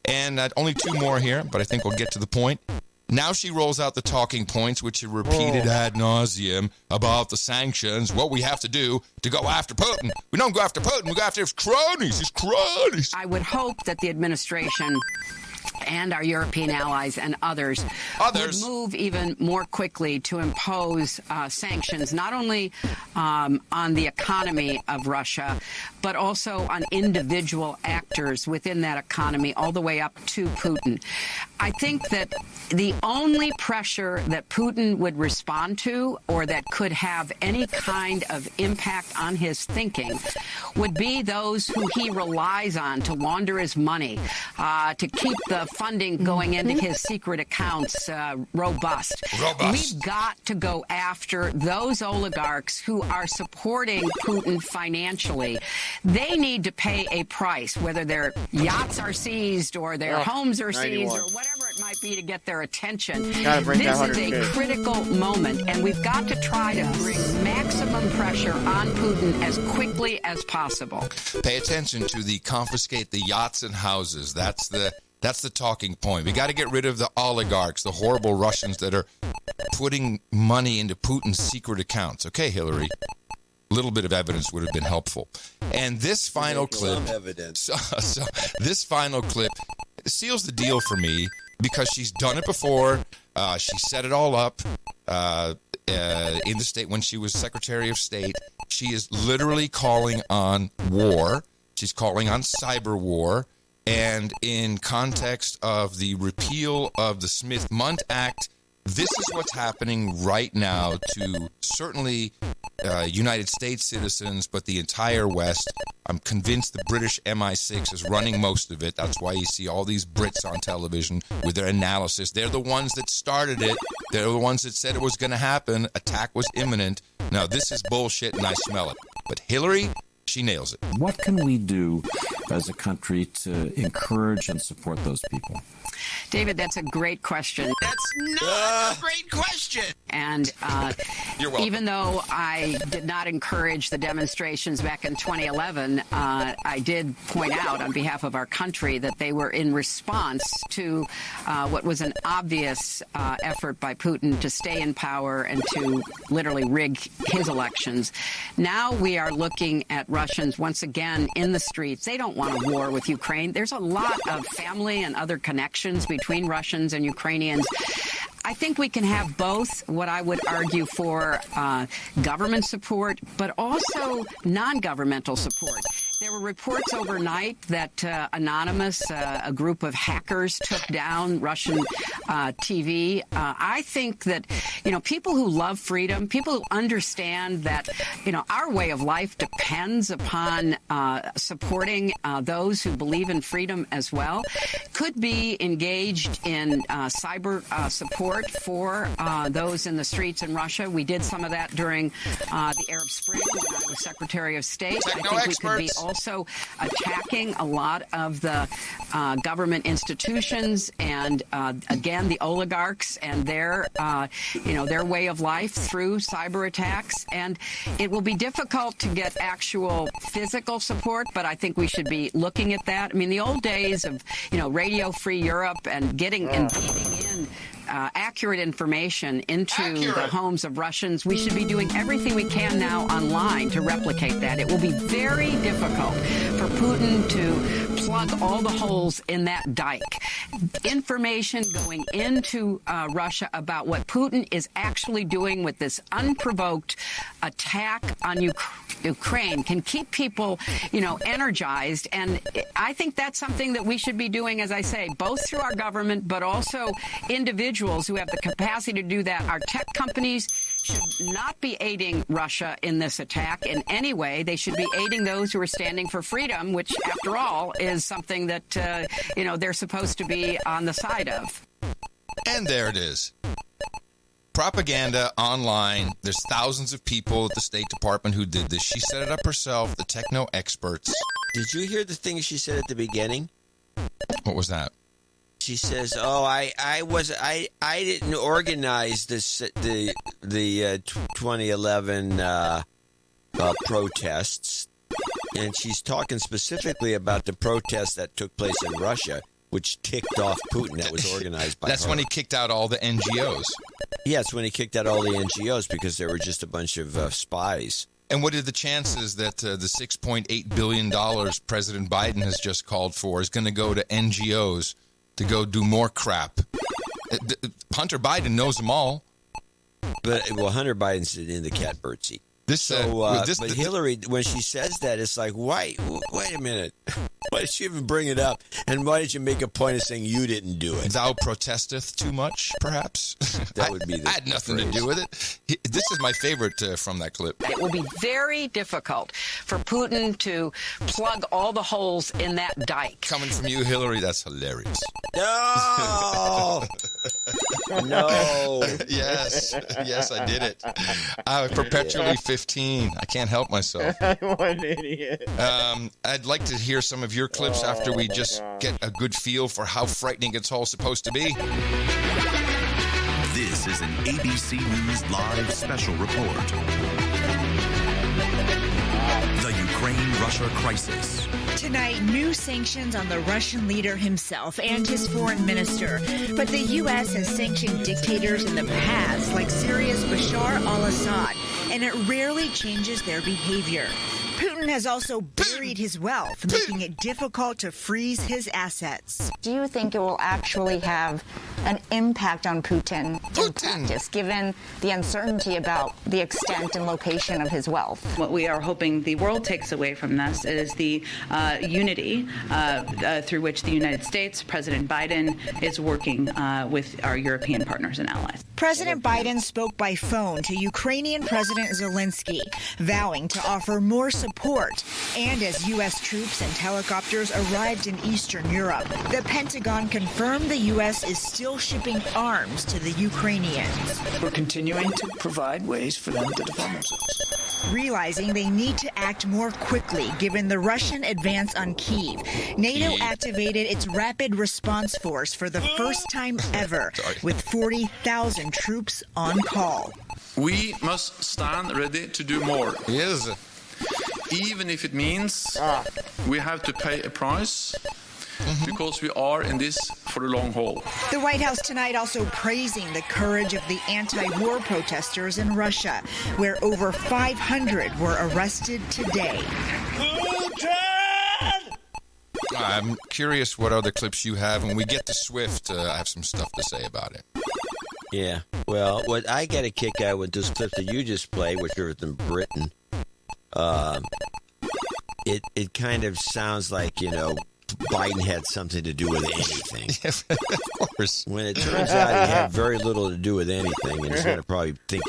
And only two more here, but I think we'll get to the point. Now she rolls out the talking points, which are repeated ad nauseum about the sanctions, what we have to do to go after Putin. We don't go after Putin, we go after his cronies. I would hope that the administration and our European allies and others would move even more quickly to impose sanctions, not only on the economy of Russia, but also on individual actors within that economy, all the way up to Putin. I think that the only pressure that Putin would respond to, or that could have any kind of impact on his thinking, would be those who he relies on to launder his money, to keep the funding going into his secret accounts robust. We've got to go after those oligarchs who are supporting Putin financially. They need to pay a price, whether their yachts are seized or their homes are seized or whatever it might be, to get their attention. This is a critical moment, and we've got to try to bring maximum pressure on Putin as quickly as possible. Pay attention to the confiscate the yachts and houses. That's the talking point. We got to get rid of the oligarchs, the horrible Russians that are putting money into Putin's secret accounts. Okay, Hillary. A little bit of evidence would have been helpful. And this final clip, so this final clip seals the deal for me because she's done it before. She set it all up in the state when she was Secretary of State. She is literally calling on war. She's calling on cyber war. And in context of the repeal of the Smith-Mundt Act, this is what's happening right now to certainly United States citizens, but the entire West. I'm convinced the British MI6 is running most of it. That's why you see all these Brits on television with their analysis. They're the ones that started it. They're the ones that said it was going to happen. Attack was imminent. Now, this is bullshit, and I smell it. But Hillary, she nails it. What can we do as a country to encourage and support those people? David, that's a great question. That's not a great question. And You're welcome. Even though I did not encourage the demonstrations back in 2011, I did point out on behalf of our country that they were in response to what was an obvious effort by Putin to stay in power and to literally rig his elections. Now we are looking at Russians once again in the streets. They don't want a war with Ukraine. There's a lot of family and other connections between Russians and Ukrainians. I think we can have both, what I would argue for government support, but also non-governmental support. There were reports overnight that Anonymous, a group of hackers, took down Russian TV. I think that, people who love freedom, people who understand that, our way of life depends upon supporting those who believe in freedom as well, could be engaged in cyber support for those in the streets in Russia. We did some of that during the Arab Spring when I was Secretary of State. I think we could be also attacking a lot of the government institutions and, again, the oligarchs and their way of life through cyber attacks. And it will be difficult to get actual physical support, but I think we should be looking at that. I mean, the old days of, Radio Free Europe and getting and beaming in accurate information into the homes of Russians. We should be doing everything we can now online to replicate that. It will be very difficult for Putin to plug all the holes in that dike. Information going into Russia about what Putin is actually doing with this unprovoked attack on Ukraine can keep people, energized. And I think that's something that we should be doing, as I say, both through our government, but also individuals who have the capacity to do that. Our tech companies should not be aiding Russia in this attack in any way. They should be aiding those who are standing for freedom, which, after all, is something that, they're supposed to be on the side of. And there it is. Propaganda online. There's thousands of people at the State Department who did this. She set it up herself, the techno experts. Did you hear the thing she said at the beginning? What was that? She says, I didn't organize this the 2011 protests, and she's talking specifically about the protests that took place in Russia, which ticked off Putin. That was organized by That's her. when he kicked out all the NGOs. Yeah, it's when he kicked out all the NGOs because they were just a bunch of spies. And what are the chances that the $6.8 billion President Biden has just called for is going to go to NGOs to go do more crap? Hunter Biden knows them all. But Hunter Biden's in the catbird seat. But Hillary, when she says that, it's like, wait a minute. Why did she even bring it up? And why did you make a point of saying you didn't do it? Thou protesteth too much, perhaps? That would be the I had nothing to do with it. This is my favorite from that clip. It will be very difficult for Putin to plug all the holes in that dike. Coming from you, Hillary, that's hilarious. No! No. Yes, I did it. I was perpetually 15. I can't help myself. What an idiot. I'd like to hear some of your clips after we just get a good feel for how frightening it's all supposed to be. This is an ABC News Live special report. The Ukraine-Russia crisis. Tonight, new sanctions on the Russian leader himself and his foreign minister. But the U.S. has sanctioned dictators in the past, like Syria's Bashar al-Assad, and it rarely changes their behavior. Putin has also buried his wealth, making it difficult to freeze his assets. Do you think it will actually have an impact on Putin in practice, given the uncertainty about the extent and location of his wealth? What we are hoping the world takes away from this is the unity through which the United States, President Biden, is working with our European partners and allies. President Biden spoke by phone to Ukrainian President Zelensky, vowing to offer more support. And as U.S. troops and helicopters arrived in Eastern Europe, the Pentagon confirmed the U.S. is still shipping arms to the Ukrainians. We're continuing to provide ways for them to defend themselves. Realizing they need to act more quickly given the Russian advance on Kyiv, NATO activated its Rapid Response Force for the first time ever, with 40,000 troops on call. We must stand ready to do more. Yes. Even if it means we have to pay a price, because we are in this for the long haul. The White House tonight also praising the courage of the anti-war protesters in Russia, where over 500 were arrested today. I'm curious what other clips you have. When we get to Swift, I have some stuff to say about it. Yeah, well, what I get a kick out with this clip that you just played, which are in Britain, it kind of sounds like, you know, Biden had something to do with anything. Of course. When it turns out he had very little to do with anything, and he's going to probably think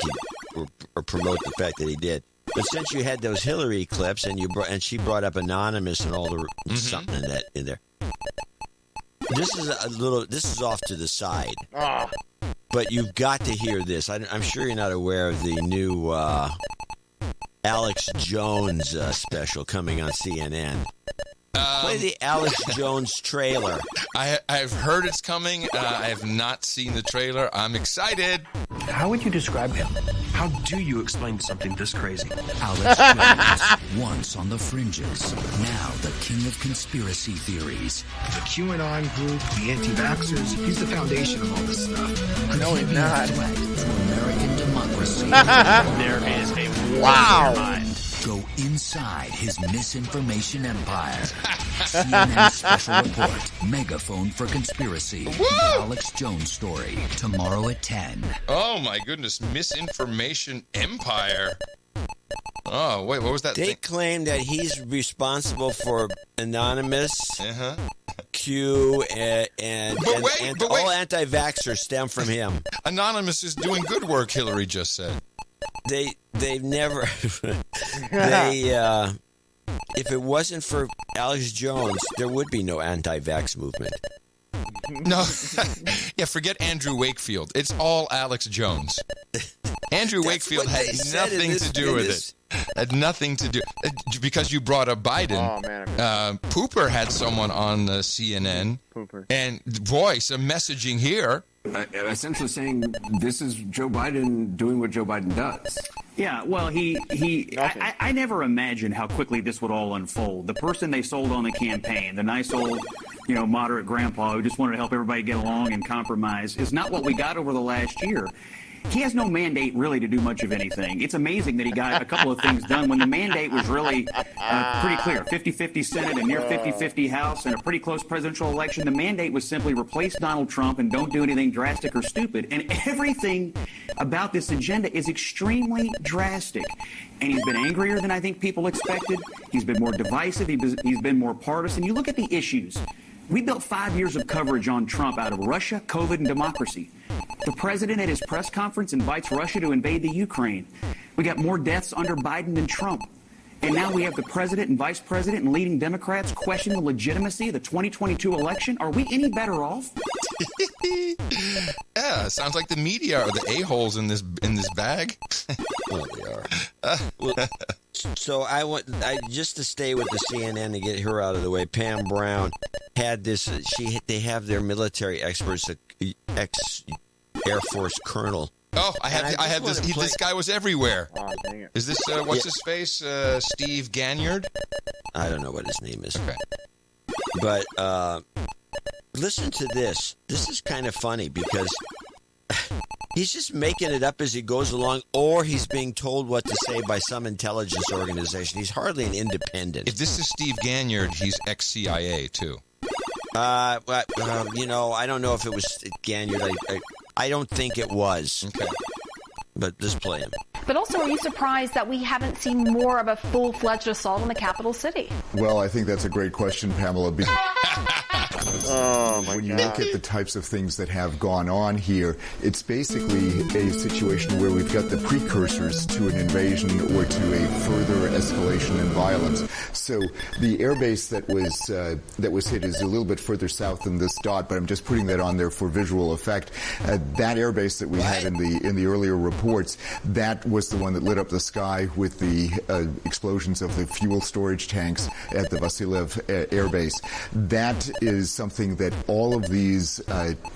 or promote the fact that he did. But since you had those Hillary clips and she brought up Anonymous and all the something in there. This is off to the side. But you've got to hear this. I'm sure you're not aware of the new Alex Jones special coming on CNN. Play the Alex Jones trailer. I've heard it's coming. I have not seen the trailer. I'm excited. How would you describe him? How do you explain something this crazy? Alex Jones, once on the fringes, now the king of conspiracy theories. The QAnon group, the anti-vaxxers, he's the foundation of all this stuff. Could he be a threat to American democracy? There is a wow. Go inside his misinformation empire. CNN special report, Megaphone for Conspiracy. The Alex Jones story, tomorrow at 10. Oh my goodness, misinformation empire. Oh, wait, what was that They thing? claim that he's responsible for Anonymous, Q, and all anti-vaxxers stem from him. Anonymous is doing good work, Hillary just said. They've never if it wasn't for Alex Jones, there would be no anti-vax movement. No, yeah, forget Andrew Wakefield. It's all Alex Jones. Andrew Wakefield had nothing to do with it. Had nothing to do because you brought up Biden. Oh man, Pooper had someone on CNN. Pooper. And boy, some messaging here. Essentially saying this is Joe Biden doing what Joe Biden does. Yeah, well, I never imagined how quickly this would all unfold. The person they sold on the campaign, the nice old, moderate grandpa who just wanted to help everybody get along and compromise, is not what we got over the last year. He has no mandate really to do much of anything. It's amazing that he got a couple of things done when the mandate was really pretty clear. 50-50 Senate and near 50-50 House and a pretty close presidential election. The mandate was simply replace Donald Trump and don't do anything drastic or stupid. And everything about this agenda is extremely drastic. And he's been angrier than I think people expected. He's been more divisive. He's been more partisan. You look at the issues. We built 5 years of coverage on Trump out of Russia, COVID, and democracy. The president at his press conference invites Russia to invade the Ukraine. We got more deaths under Biden than Trump. And now we have the president and vice president and leading Democrats question the legitimacy of the 2022 election. Are we any better off? Yeah, sounds like the media are the a-holes in this bag. Well, they are. So I just to stay with the CNN to get her out of the way. Pam Brown had this. They have their military experts, ex-Air Force colonel. Oh, I have this. This guy was everywhere. Oh, dang it. Is this what's his face? Steve Ganyard? I don't know what his name is. Okay. But listen to this. This is kind of funny because he's just making it up as he goes along, or he's being told what to say by some intelligence organization. He's hardly an independent. If this is Steve Ganyard, he's ex-CIA too. I don't know if it was Ganyard. I don't think it was. Okay. But just play him. But also, are you surprised that we haven't seen more of a full-fledged assault on the capital city? Well, I think that's a great question, Pamela. When you look at the types of things that have gone on here, it's basically a situation where we've got the precursors to an invasion or to a further escalation in violence. So the airbase that was hit is a little bit further south than this dot, but I'm just putting that on there for visual effect. That airbase that we had in the earlier reports, that was the one that lit up the sky with the explosions of the fuel storage tanks at the Vasilev Air Base. That is something that all of these,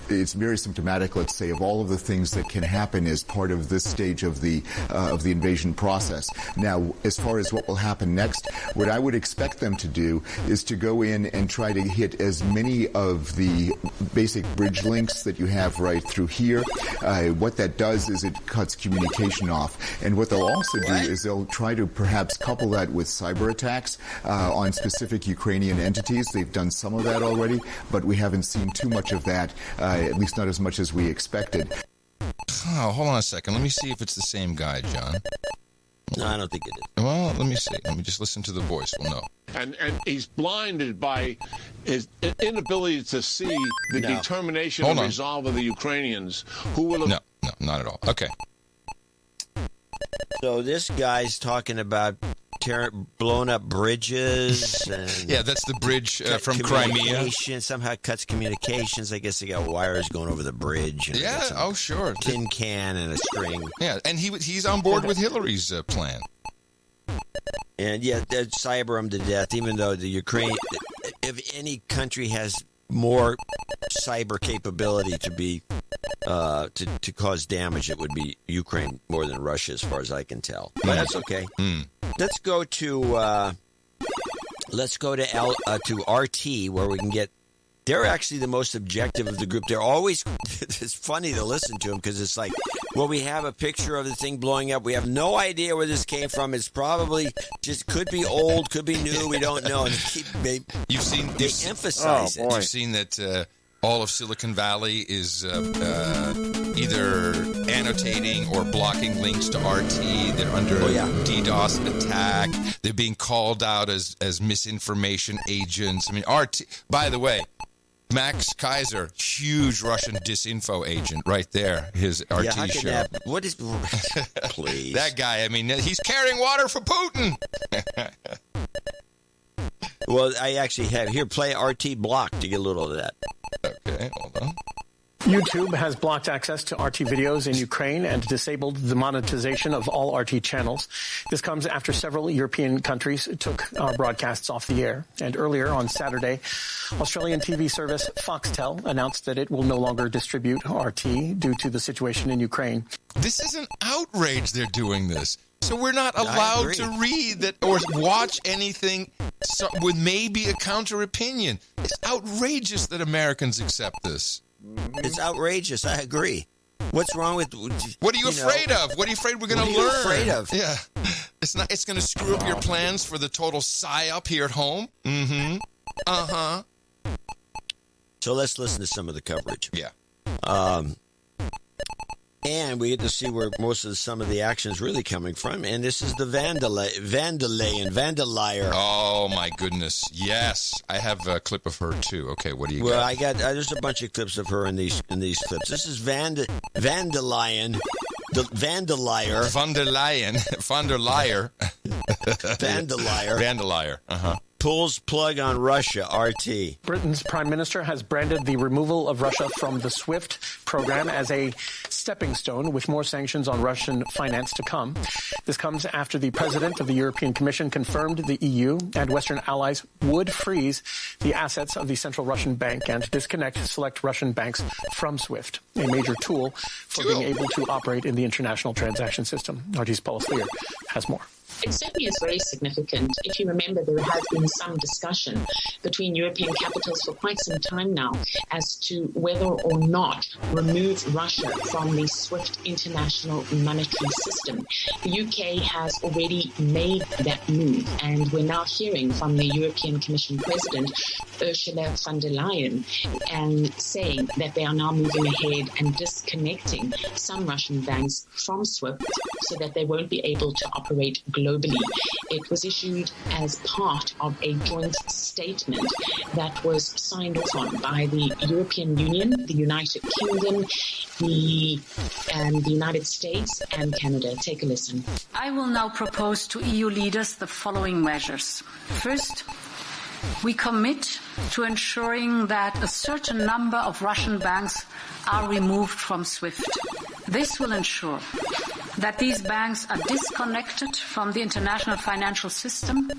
it's very symptomatic, let's say, of all of the things that can happen as part of this stage of the invasion process. Now, as far as what will happen next, what I would expect them to do is to go in and try to hit as many of the basic bridge links that you have right through here. What that does is it cuts communication off. And what they'll also do is they'll try to perhaps couple that with cyber attacks on specific Ukrainian entities. They've done some of that already, but we haven't seen too much of that, at least not as much as we expected. Oh, hold on a second. Let me see if it's the same guy, John. No, I don't think it is. Well, let me see. Let me just listen to the voice. We'll know. And he's blinded by his inability to see the determination and resolve of the Ukrainians who will have... No, not at all. Okay. So this guy's talking about blown up bridges. And yeah, that's the bridge from Crimea. Somehow cuts communications. I guess they got wires going over the bridge. And yeah, sure. Tin can and a string. Yeah, and he's on board with Hillary's plan. And yeah, they'd cyber him to death, even though the Ukraine, if any country has more cyber capability to be to cause damage, it would be Ukraine more than Russia, as far as I can tell. But that's okay. Let's go to RT, where we can get. They're actually the most objective of the group. They're always. It's funny to listen to them because it's like, well, we have a picture of the thing blowing up. We have no idea where this came from. It's probably just could be old, could be new. We don't know. And they emphasize it. You've seen that. All of Silicon Valley is either annotating or blocking links to RT. They're under DDoS attack. They're being called out as misinformation agents. I mean, RT, by the way, Max Kaiser, huge Russian disinfo agent right there, his RT show. What is... Please. That guy, I mean, he's carrying water for Putin. Well, I actually have here, play RT block to get a little of that. Okay, hold on. YouTube has blocked access to RT videos in Ukraine and disabled the monetization of all RT channels. This comes after several European countries took our broadcasts off the air. And earlier on Saturday, Australian TV service Foxtel announced that it will no longer distribute RT due to the situation in Ukraine. This is an outrage they're doing this. So we're not allowed to read that or watch anything with maybe a counter opinion. It's outrageous that Americans accept this. It's outrageous. I agree. What's wrong with... What are you afraid of? What are you afraid we're going to learn? What are you afraid of? Yeah. It's going to screw up your plans for the total psyop here at home? Mm-hmm. Uh-huh. So let's listen to some of the coverage. Yeah. And we get to see where most of some of the action is really coming from. And this is the Vandalier. Oh, my goodness. Yes. I have a clip of her, too. Okay, what do you got? Well, I got there's a bunch of clips of her in these clips. This is Vandalier. The Vandalier. Von der Leyen. Vandalier. Uh-huh. Pulls plug on Russia, RT. Britain's prime minister has branded the removal of Russia from the SWIFT program as a stepping stone, with more sanctions on Russian finance to come. This comes after the president of the European Commission confirmed the EU and Western allies would freeze the assets of the Central Russian Bank and disconnect select Russian banks from SWIFT, a major tool for being able to operate in the international transaction system. RT's Paul Sleer has more. It certainly is very significant. If you remember, there has been some discussion between European capitals for quite some time now as to whether or not remove Russia from the SWIFT international monetary system. The UK has already made that move, and we're now hearing from the European Commission President, Ursula von der Leyen, and saying that they are now moving ahead and disconnecting some Russian banks from SWIFT so that they won't be able to operate globally. It was issued as part of a joint statement that was signed off on by the European Union, the United Kingdom, the United States, and Canada. Take a listen. I will now propose to EU leaders the following measures. First, we commit to ensuring that a certain number of Russian banks are removed from SWIFT. This will ensure that these banks are disconnected from the international financial system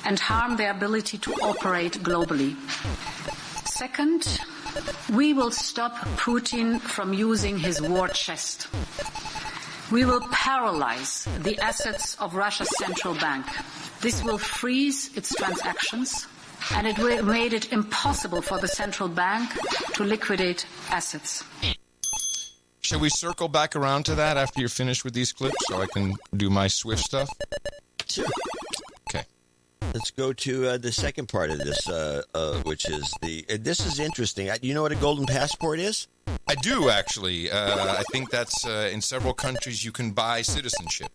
and harm their ability to operate globally. Second, we will stop Putin from using his war chest. We will paralyze the assets of Russia's central bank. This will freeze its transactions, and it will made it impossible for the central bank to liquidate assets. Shall we circle back around to that after you're finished with these clips so I can do my Swift stuff? Sure. Okay. Let's go to the second part of this, which is this is interesting. You know what a golden passport is? I do, actually. I think that's in several countries you can buy citizenship.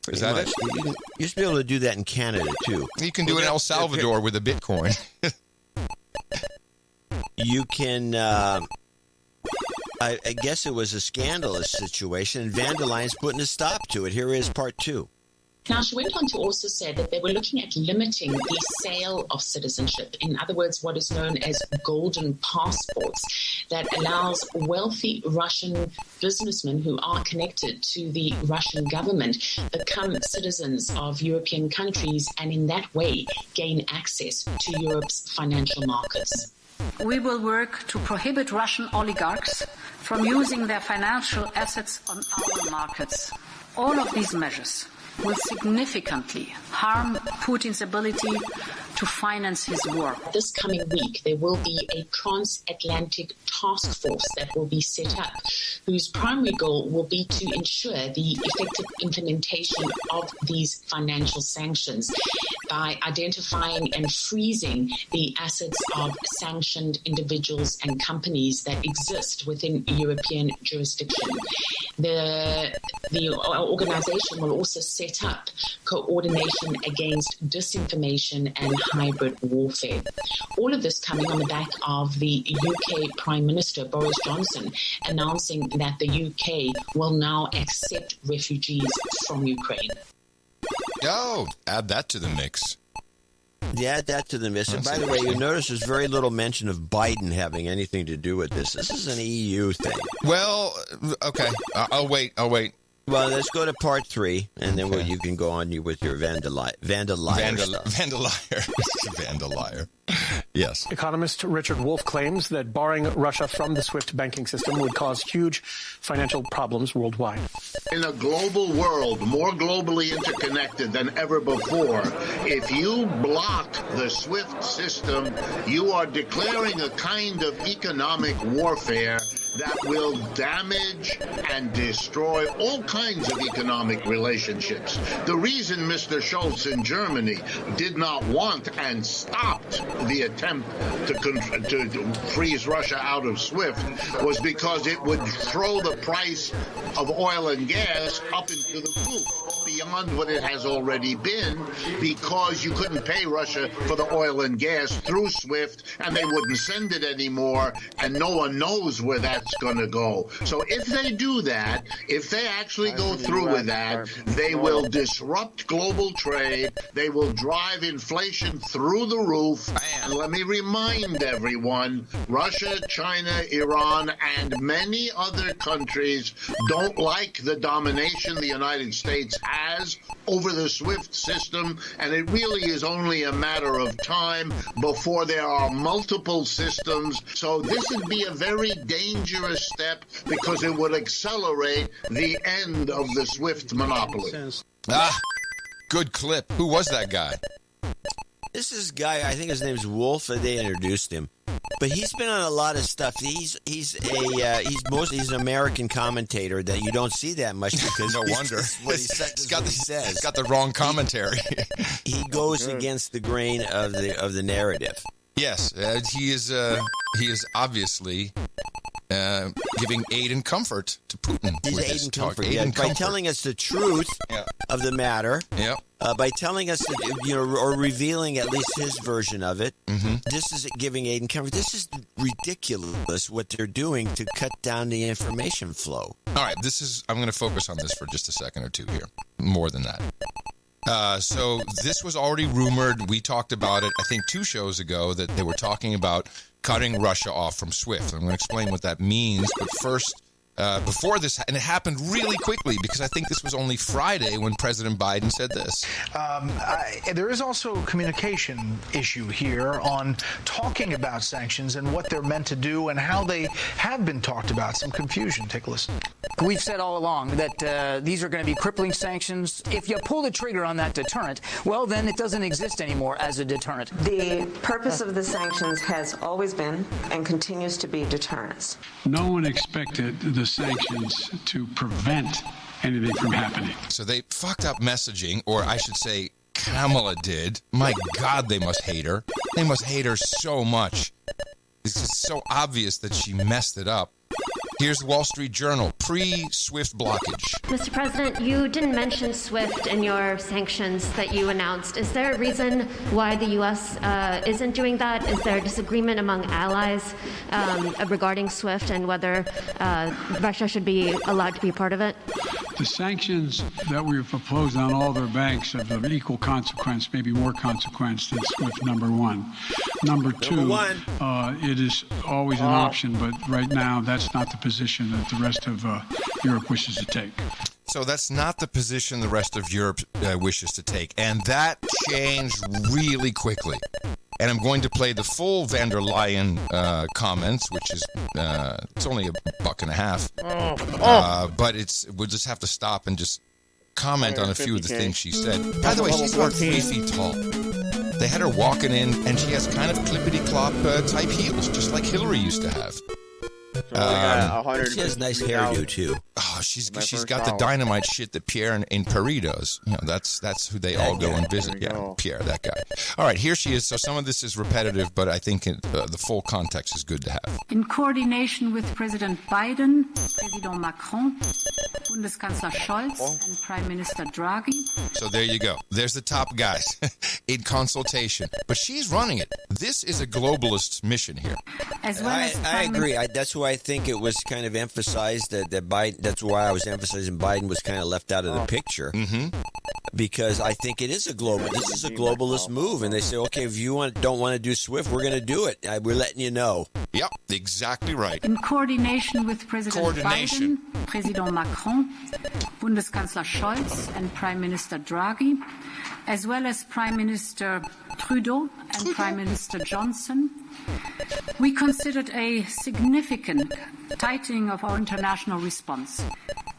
Is that it? You used to be able to do that in Canada, too. You can do it in El Salvador with a Bitcoin. You can... I guess it was a scandalous situation, and Van der Leyen's putting a stop to it. Here is part 2. Now, she went on to also say that they were looking at limiting the sale of citizenship. In other words, what is known as golden passports that allows wealthy Russian businessmen who are connected to the Russian government become citizens of European countries and in that way gain access to Europe's financial markets. We will work to prohibit Russian oligarchs from using their financial assets on our markets. All of these measures will significantly harm Putin's ability to finance his war. This coming week, there will be a transatlantic task force that will be set up, whose primary goal will be to ensure the effective implementation of these financial sanctions by identifying and freezing the assets of sanctioned individuals and companies that exist within European jurisdiction. The organization will also set up coordination against disinformation and hybrid warfare. All of this coming on the back of the UK Prime Minister Boris Johnson announcing that the UK will now accept refugees from Ukraine. Oh, add that to the mix. Yeah, add that to the mix. And by the way, you notice there's very little mention of Biden having anything to do with this. This is an EU thing. Well, okay. I'll wait. Well, let's go to part 3, and then you can go on with your Vandalier stuff. Vandalier. Yes. Economist Richard Wolff claims that barring Russia from the SWIFT banking system would cause huge financial problems worldwide. In a global world, more globally interconnected than ever before, if you block the SWIFT system, you are declaring a kind of economic warfare that will damage and destroy all kinds of economic relationships. The reason Mr. Schultz in Germany did not want and stopped the attempt to freeze Russia out of SWIFT was because it would throw the price of oil and gas up into the roof. beyond what it has already been because you couldn't pay Russia for the oil and gas through SWIFT and they wouldn't send it anymore and no one knows where that's going to go. So if they do that, if they actually go through with that, they will disrupt global trade. They will drive inflation through the roof. And let me remind everyone, Russia, China, Iran, and many other countries don't like the domination the United States has over the SWIFT system, and it really is only a matter of time before there are multiple systems. So this would be a very dangerous step because it would accelerate the end of the SWIFT monopoly. Good clip. Who was that guy? This is a guy, I think his name's Wolf. They introduced him. But he's been on a lot of stuff. He's an American commentator that you don't see that much because no wonder he's got the wrong commentary. He goes against the grain of the narrative. Yes, he is obviously giving aid and comfort to Putin. He's aid and comfort, by telling us the truth of the matter. Yeah. By telling us, or revealing at least his version of it. Mm-hmm. This is giving aid and comfort. This is ridiculous what they're doing to cut down the information flow. All right, I'm going to focus on this for just a second or two here. More than that. So this was already rumored. We talked about it, I think, 2 shows ago, that they were talking about cutting Russia off from SWIFT. I'm going to explain what that means. But first, before this, and it happened really quickly because I think this was only Friday when President Biden said this. There is also a communication issue here on talking about sanctions and what they're meant to do and how they have been talked about. Some confusion. Take a listen. We've said all along that these are going to be crippling sanctions. If you pull the trigger on that deterrent, well, then it doesn't exist anymore as a deterrent. The purpose of the sanctions has always been and continues to be deterrence. No one expected the sanctions to prevent anything from happening. So they fucked up messaging, or I should say Kamala did. My God, they must hate her. They must hate her so much. It's just so obvious that she messed it up. Here's the Wall Street Journal, pre-SWIFT blockage. Mr. President, you didn't mention SWIFT in your sanctions that you announced. Is there a reason why the U.S. Isn't doing that? Is there a disagreement among allies regarding SWIFT and whether Russia should be allowed to be a part of it? The sanctions that we've proposed on all their banks have of equal consequence, maybe more consequence than SWIFT, number one. Number two, it is always an option, but right now that's not the position that the rest of Europe wishes to take. So that's not the position the rest of Europe wishes to take. And that changed really quickly. And I'm going to play the full van der Leyen comments, which is it's only $1.50. But we'll just have to stop and just comment on a few of the things she said. By the way, she's about 3 feet tall. They had her walking in, and she has kind of clippity-clop type heels, just like Hillary used to have. She has nice hairdo too. Oh, she's got the dynamite shit that Pierre in Paris does. You know, that's who they all go and visit. Yeah, Pierre, that guy. All right, here she is. So some of this is repetitive, but I think the full context is good to have. In coordination with President Biden, President Macron, Bundeskanzler Scholz, and Prime Minister Draghi. So there you go. There's the top guys in consultation. But she's running it. This is a globalist mission here. As well as I agree. That's why I think it was kind of emphasized that Biden. That's why I was emphasizing Biden was kind of left out of the picture, because I think it is a global. This is a globalist move, and they say, okay, if you don't want to do SWIFT, we're going to do it. We're letting you know. Yep, exactly right. In coordination with President Biden, President Macron, Bundeskanzler Scholz, and Prime Minister Draghi, as well as Prime Minister Trudeau and Prime Minister Johnson, we considered a significant tightening of our international response.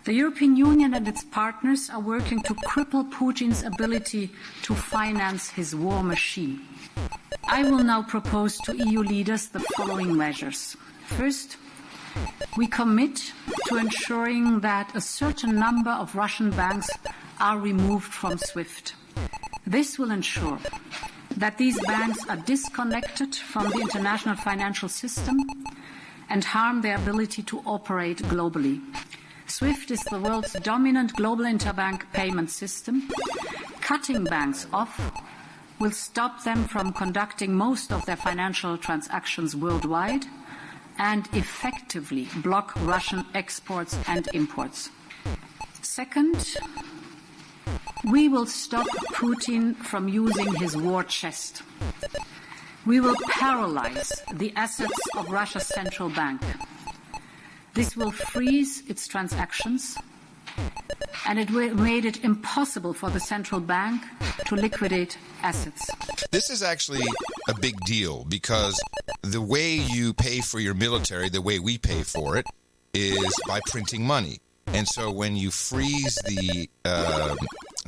The European Union and its partners are working to cripple Putin's ability to finance his war machine. I will now propose to EU leaders the following measures. First, we commit to ensuring that a certain number of Russian banks are removed from SWIFT. This will ensure that these banks are disconnected from the international financial system and harm their ability to operate globally. SWIFT is the world's dominant global interbank payment system. Cutting banks off will stop them from conducting most of their financial transactions worldwide and effectively block Russian exports and imports. Second, we will stop Putin from using his war chest. We will paralyze the assets of Russia's central bank. This will freeze its transactions, and it made it impossible for the central bank to liquidate assets. This is actually a big deal because the way you pay for your military, the way we pay for it, is by printing money. And so when you freeze the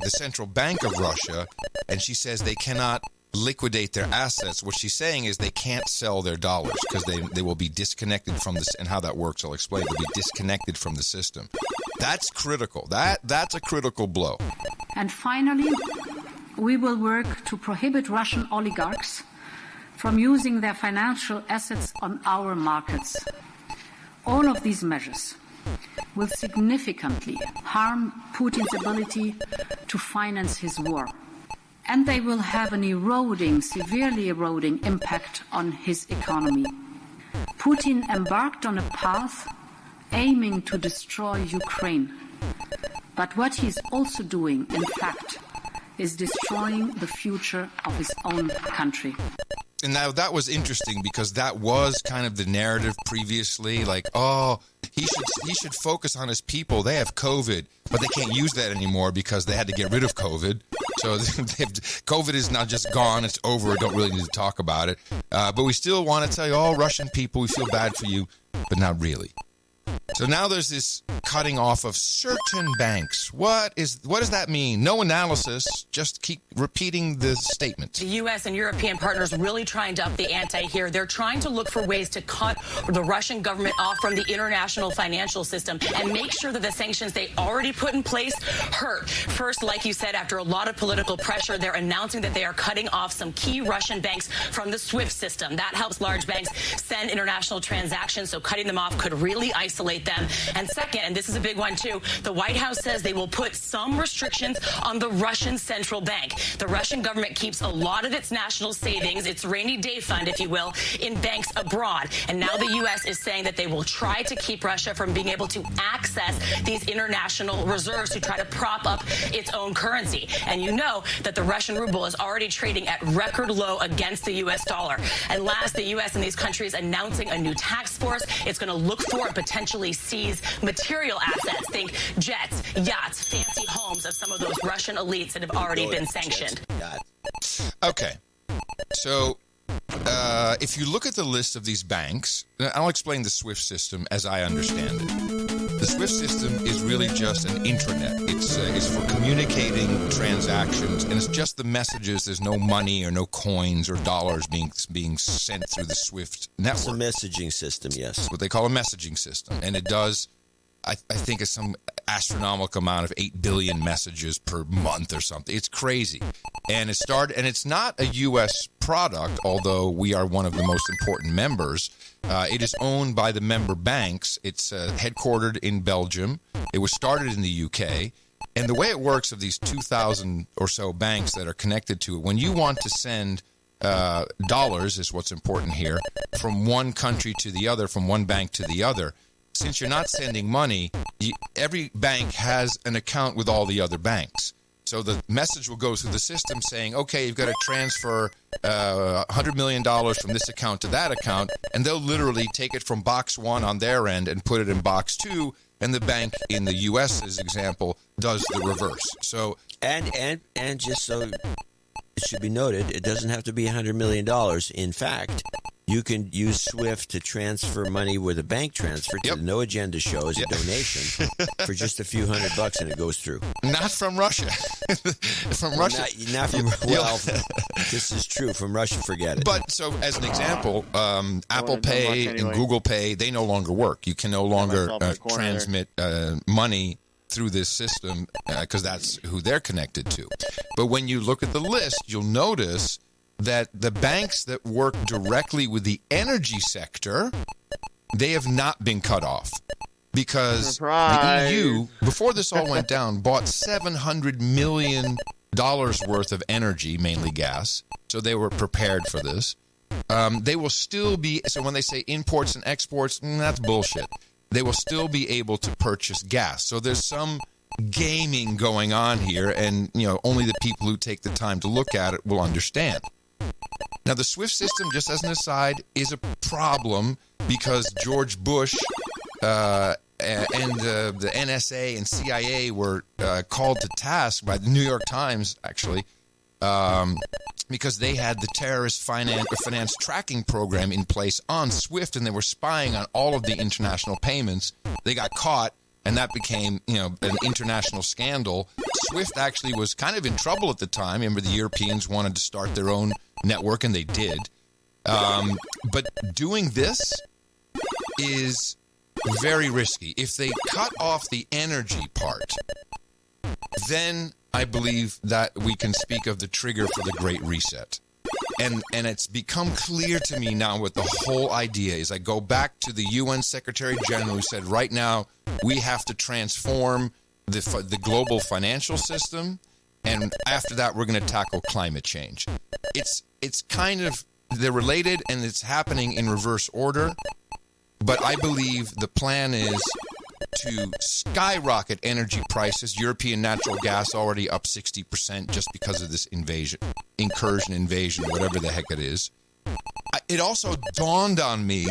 central bank of Russia, and she says they cannot liquidate their assets, what she's saying is they can't sell their dollars because they will be disconnected from this. And how that works, I'll explain. They'll be disconnected from the system. That's critical. That's a critical blow. And finally, we will work to prohibit Russian oligarchs from using their financial assets on our markets. All of these measures will significantly harm Putin's ability to finance his war. And they will have an severely eroding impact on his economy. Putin embarked on a path aiming to destroy Ukraine. But what he's also doing, in fact, is destroying the future of his own country. And now that was interesting because that was kind of the narrative previously, like, oh, he should focus on his people. They have COVID, but they can't use that anymore because they had to get rid of COVID. So COVID is not just gone, it's over. We don't really need to talk about it. But we still want to tell you, oh, Russian people, we feel bad for you, but not really. So now there's this cutting off of certain banks. What does that mean? No analysis, just keep repeating the statement. The U.S. and European partners really trying to up the ante here. They're trying to look for ways to cut the Russian government off from the international financial system and make sure that the sanctions they already put in place hurt. First, like you said, after a lot of political pressure, they're announcing that they are cutting off some key Russian banks from the SWIFT system. That helps large banks send international transactions, so cutting them off could really isolate them. And second, and this is a big one too, the White House says they will put some restrictions on the Russian central bank. The Russian government keeps a lot of its national savings, its rainy day fund, if you will, in banks abroad. And now the U.S. is saying that they will try to keep Russia from being able to access these international reserves to try to prop up its own currency. And you know that the Russian ruble is already trading at record low against the U.S. dollar. And last, the U.S. and these countries announcing a new task force. It's going to look for and potentially seize material assets. Think jets, yachts, fancy homes of some of those Russian elites that have already been sanctioned. Okay. So if you look at the list of these banks, I'll explain the SWIFT system as I understand it. The SWIFT system is really just an intranet. It's for communicating transactions, and it's just the messages. There's no money or no coins or dollars being sent through the SWIFT network. It's a messaging system, yes. It's what they call a messaging system, and it does, I think, it's some astronomical amount of 8 billion messages per month or something. It's crazy. And it's not a U.S. product, although we are one of the most important members. It is owned by the member banks. It's headquartered in Belgium. It was started in the U.K. And the way it works of these 2,000 or so banks that are connected to it, when you want to send dollars, is what's important here, from one country to the other, from one bank to the other, since you're not sending money, every bank has an account with all the other banks. So the message will go through the system saying, okay, you've got to transfer $100 million from this account to that account, and they'll literally take it from box 1 on their end and put it in box 2, and the bank in the U.S.'s example does the reverse. So and just so it should be noted, it doesn't have to be $100 million. In fact, you can use SWIFT to transfer money with a bank transfer to the No Agenda show as a donation for just a few $100 and it goes through. Not from Russia. From Russia. Not from, well, this is true. From Russia, forget it. But so as an example, Apple Pay and Google Pay, they no longer work. You can no longer transmit money through this system because that's who they're connected to. But when you look at the list, you'll notice that the banks that work directly with the energy sector, they have not been cut off. because Surprise. the EU, before this all went down, bought $700 million worth of energy, mainly gas. So they were prepared for this. They will still be, so when they say imports and exports, that's bullshit. They will still be able to purchase gas. So there's some gaming going on here, and only the people who take the time to look at it will understand. Now, the SWIFT system, just as an aside, is a problem because George Bush and the NSA and CIA were called to task by the New York Times, actually, because they had the terrorist finance tracking program in place on SWIFT, and they were spying on all of the international payments. They got caught, and that became, an international scandal. SWIFT actually was kind of in trouble at the time. Remember, the Europeans wanted to start their own network, and they did. But doing this is very risky. If they cut off the energy part, then I believe that we can speak of the trigger for the Great Reset. And it's become clear to me now what the whole idea is. I go back to the UN Secretary General who said, right now, we have to transform the global financial system, and after that, we're going to tackle climate change. It's kind of, they're related, and it's happening in reverse order, but I believe the plan is to skyrocket energy prices. European natural gas already up 60% just because of this incursion, whatever the heck it is. It also dawned on me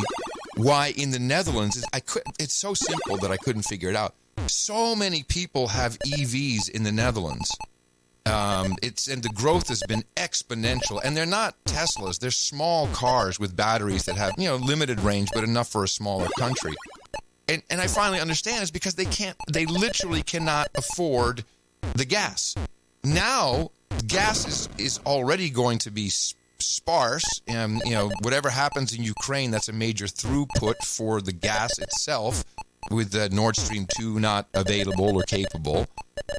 why in the Netherlands, it's so simple that I couldn't figure it out. So many people have EVs in the Netherlands. And the growth has been exponential, and they're not Teslas. They're small cars with batteries that have, limited range, but enough for a smaller country. And I finally understand it's because they literally cannot afford the gas. Now, gas is already going to be sparse, and, whatever happens in Ukraine, that's a major throughput for the gas itself, with Nord Stream 2 not available or capable.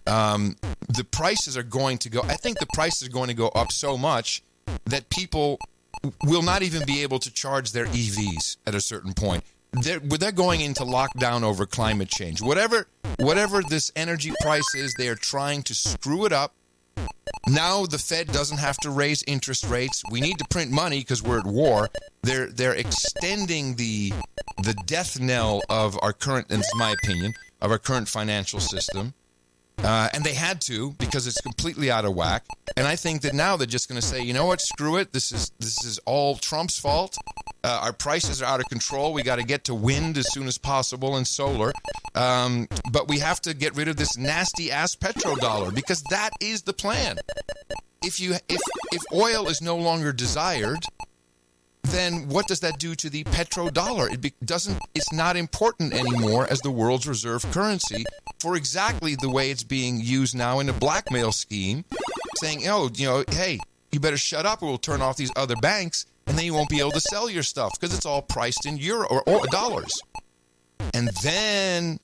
The prices are going to go, I think the price is going to go up so much that people will not even be able to charge their EVs at a certain point. They're going into lockdown over climate change. Whatever this energy price is, they are trying to screw it up. Now the Fed doesn't have to raise interest rates. We need to print money because we're at war. They're extending the death knell of our current, and it's my opinion, of our current financial system. And they had to, because it's completely out of whack. And I think that now they're just going to say, you know what, screw it. This is all Trump's fault. Our prices are out of control. We got to get to wind as soon as possible and solar. But we have to get rid of this nasty-ass petrodollar, because that is the plan. If oil is no longer desired, then what does that do to the petrodollar? It's not important anymore as the world's reserve currency for exactly the way it's being used now in a blackmail scheme, saying, hey, you better shut up or we'll turn off these other banks, and then you won't be able to sell your stuff because it's all priced in euro or dollars. And then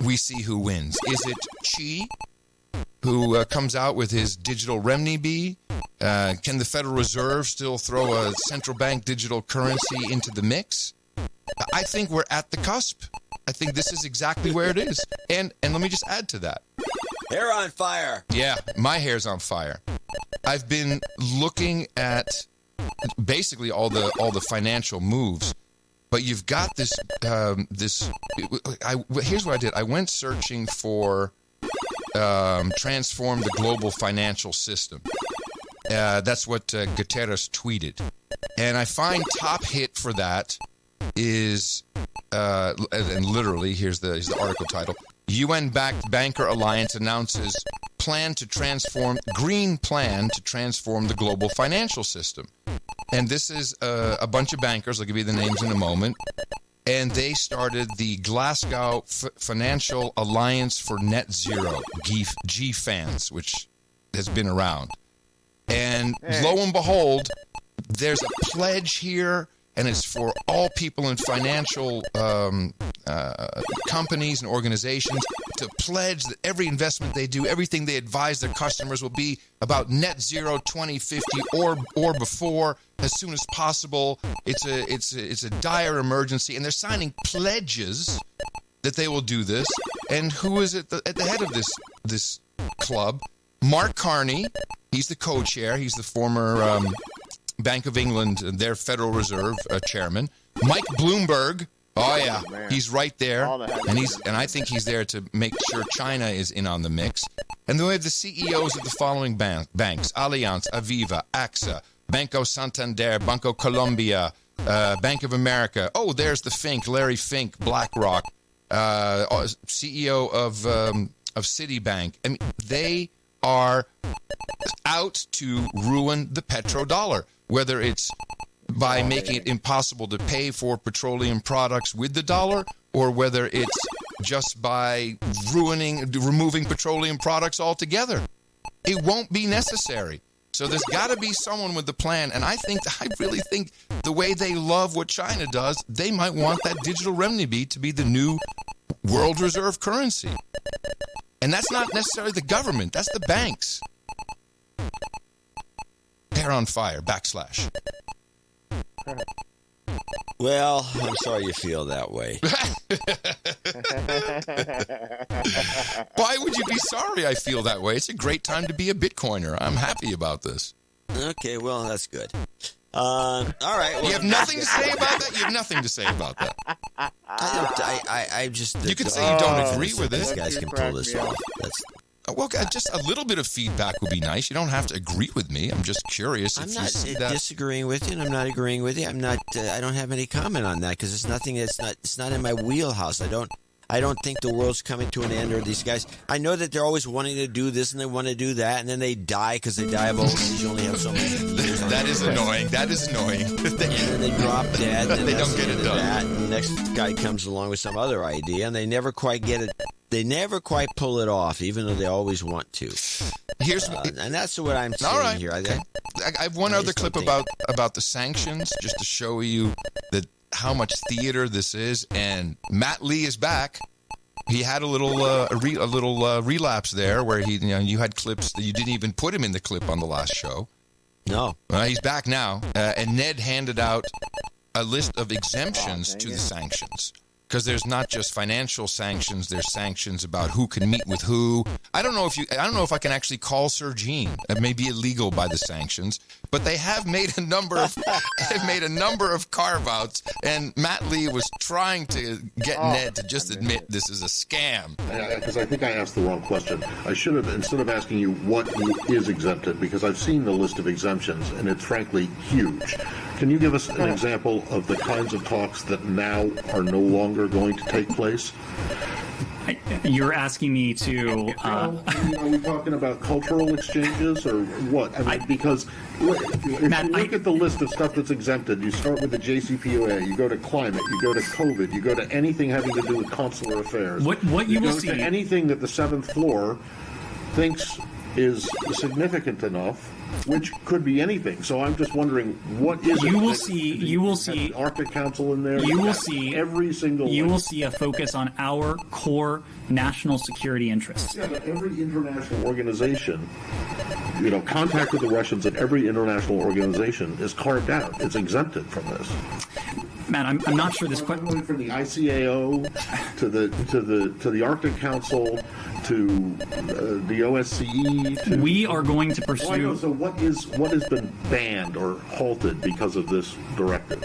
we see who wins. Is it Xi, who comes out with his digital renminbi? Can the Federal Reserve still throw a central bank digital currency into the mix? I think we're at the cusp. I think this is exactly where it is. And let me just add to that. Hair on fire. Yeah, my hair's on fire. I've been looking at basically all the financial moves, but you've got this. Here's what I did. I went searching for transform the global financial system. That's what Guterres tweeted, and I find top hit for that is and literally here's the article title: UN-backed banker alliance announces green plan to transform the global financial system. And this is a bunch of bankers. I'll give you the names in a moment. And they started the Glasgow Financial Alliance for Net Zero, GFANZ, which has been around. And lo and behold, there's a pledge here, and it's for all people in financial companies and organizations to pledge that every investment they do, everything they advise their customers will be about net zero 2050 or before, as soon as possible. It's a dire emergency, and they're signing pledges that they will do this. And who is at the head of this club? Mark Carney. He's the co-chair. He's the former Bank of England, their Federal Reserve chairman. Mike Bloomberg. Oh yeah, he's right there, and I think he's there to make sure China is in on the mix. And then we have the CEOs of the following banks: Allianz, Aviva, AXA, Banco Santander, Banco Colombia, Bank of America. Oh, there's the Fink, Larry Fink, BlackRock, CEO of Citibank. I mean, they are out to ruin the petrodollar, whether it's by making it impossible to pay for petroleum products with the dollar, or whether it's just by removing petroleum products altogether. It won't be necessary. So there's got to be someone with the plan, and I really think the way they love what China does, they might want that digital renminbi to be the new world reserve currency. And that's not necessarily the government, that's the banks. Hair on fire, / Well, I'm sorry you feel that way. Why would you be sorry I feel that way? It's a great time to be a Bitcoiner. I'm happy about this. Okay, well, that's good. All right. Well, you have nothing to say about that? You have nothing to say about that. I just... You could say you don't agree with it. These guys can pull this off. Well, just a little bit of feedback would be nice. You don't have to agree with me. I'm just curious if you see that. I'm not disagreeing with you, and I'm not agreeing with you. I'm not. I don't have any comment on that because it's nothing. It's not in my wheelhouse. I don't think the world's coming to an end, or these guys. I know that they're always wanting to do this and they want to do that, and then they die because they die of old age. You only have so many years. That is annoying. That is annoying. And then they drop dead. And they don't get it done. And the next guy comes along with some other idea, and they never quite get it. They never quite pull it off, even though they always want to. And that's what I'm saying here. Okay. I have one other clip about the sanctions, just to show you that how much theater this is. And Matt Lee is back. He had a little relapse there, where you had clips that you didn't even put him in the clip on the last show. No, he's back now, and Ned handed out a list of exemptions to the sanctions. Because there's not just financial sanctions, there's sanctions about who can meet with who. I don't know if I can actually call Sir Gene. It may be illegal by the sanctions, but they have made a number of carve-outs, and Matt Lee was trying to get Ned to just admit this is a scam. Because I think I asked the wrong question. I should have, instead of asking you what is exempted, because I've seen the list of exemptions, and it's frankly huge. Can you give us an example of the kinds of talks that now are no longer going to take place? You're asking me to... Are we talking about cultural exchanges or what? I mean, because if you look at the list of stuff that's exempted, you start with the JCPOA, you go to climate, you go to COVID, you go to anything having to do with consular affairs. What you will see... to anything that the seventh floor thinks is significant enough, which could be anything. So I'm just wondering, what is it? You will see Arctic Council in there. You will see every single. You will see a focus on our core national security interests. Yeah, but every international organization, contact with the Russians at every international organization is carved out. It's exempted from this. Matt, I'm not sure this question. From the ICAO to the Arctic Council to the OSCE. We are going to pursue. So what has been banned or halted because of this directive?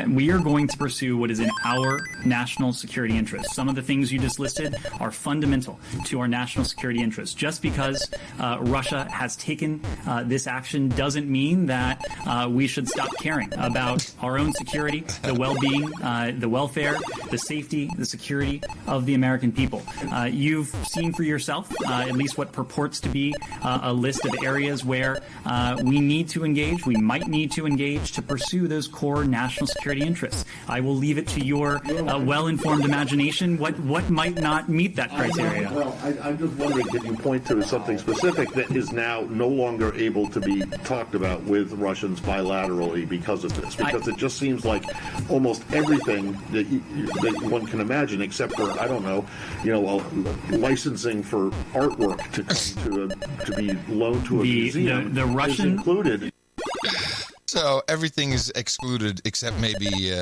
We are going to pursue what is in our national security interests. Some of the things you just listed are fundamental to our national security interests. Just because Russia has taken this action doesn't mean that we should stop caring about our own security, the well-being, the welfare, the safety, the security of the American people. You've seen for yourself at least what purports to be a list of areas where we need to engage, we might need to engage to pursue those core national security interests. I will leave it to your well-informed imagination what might not meet that criteria. Well, I'm just wondering, can you point to something specific that is now no longer able to be talked about with Russians bilaterally because of this? Because it just seems like almost everything that one can imagine, except for, I don't know, licensing for artwork to be loaned to a museum, the Russian is included. So everything is excluded except maybe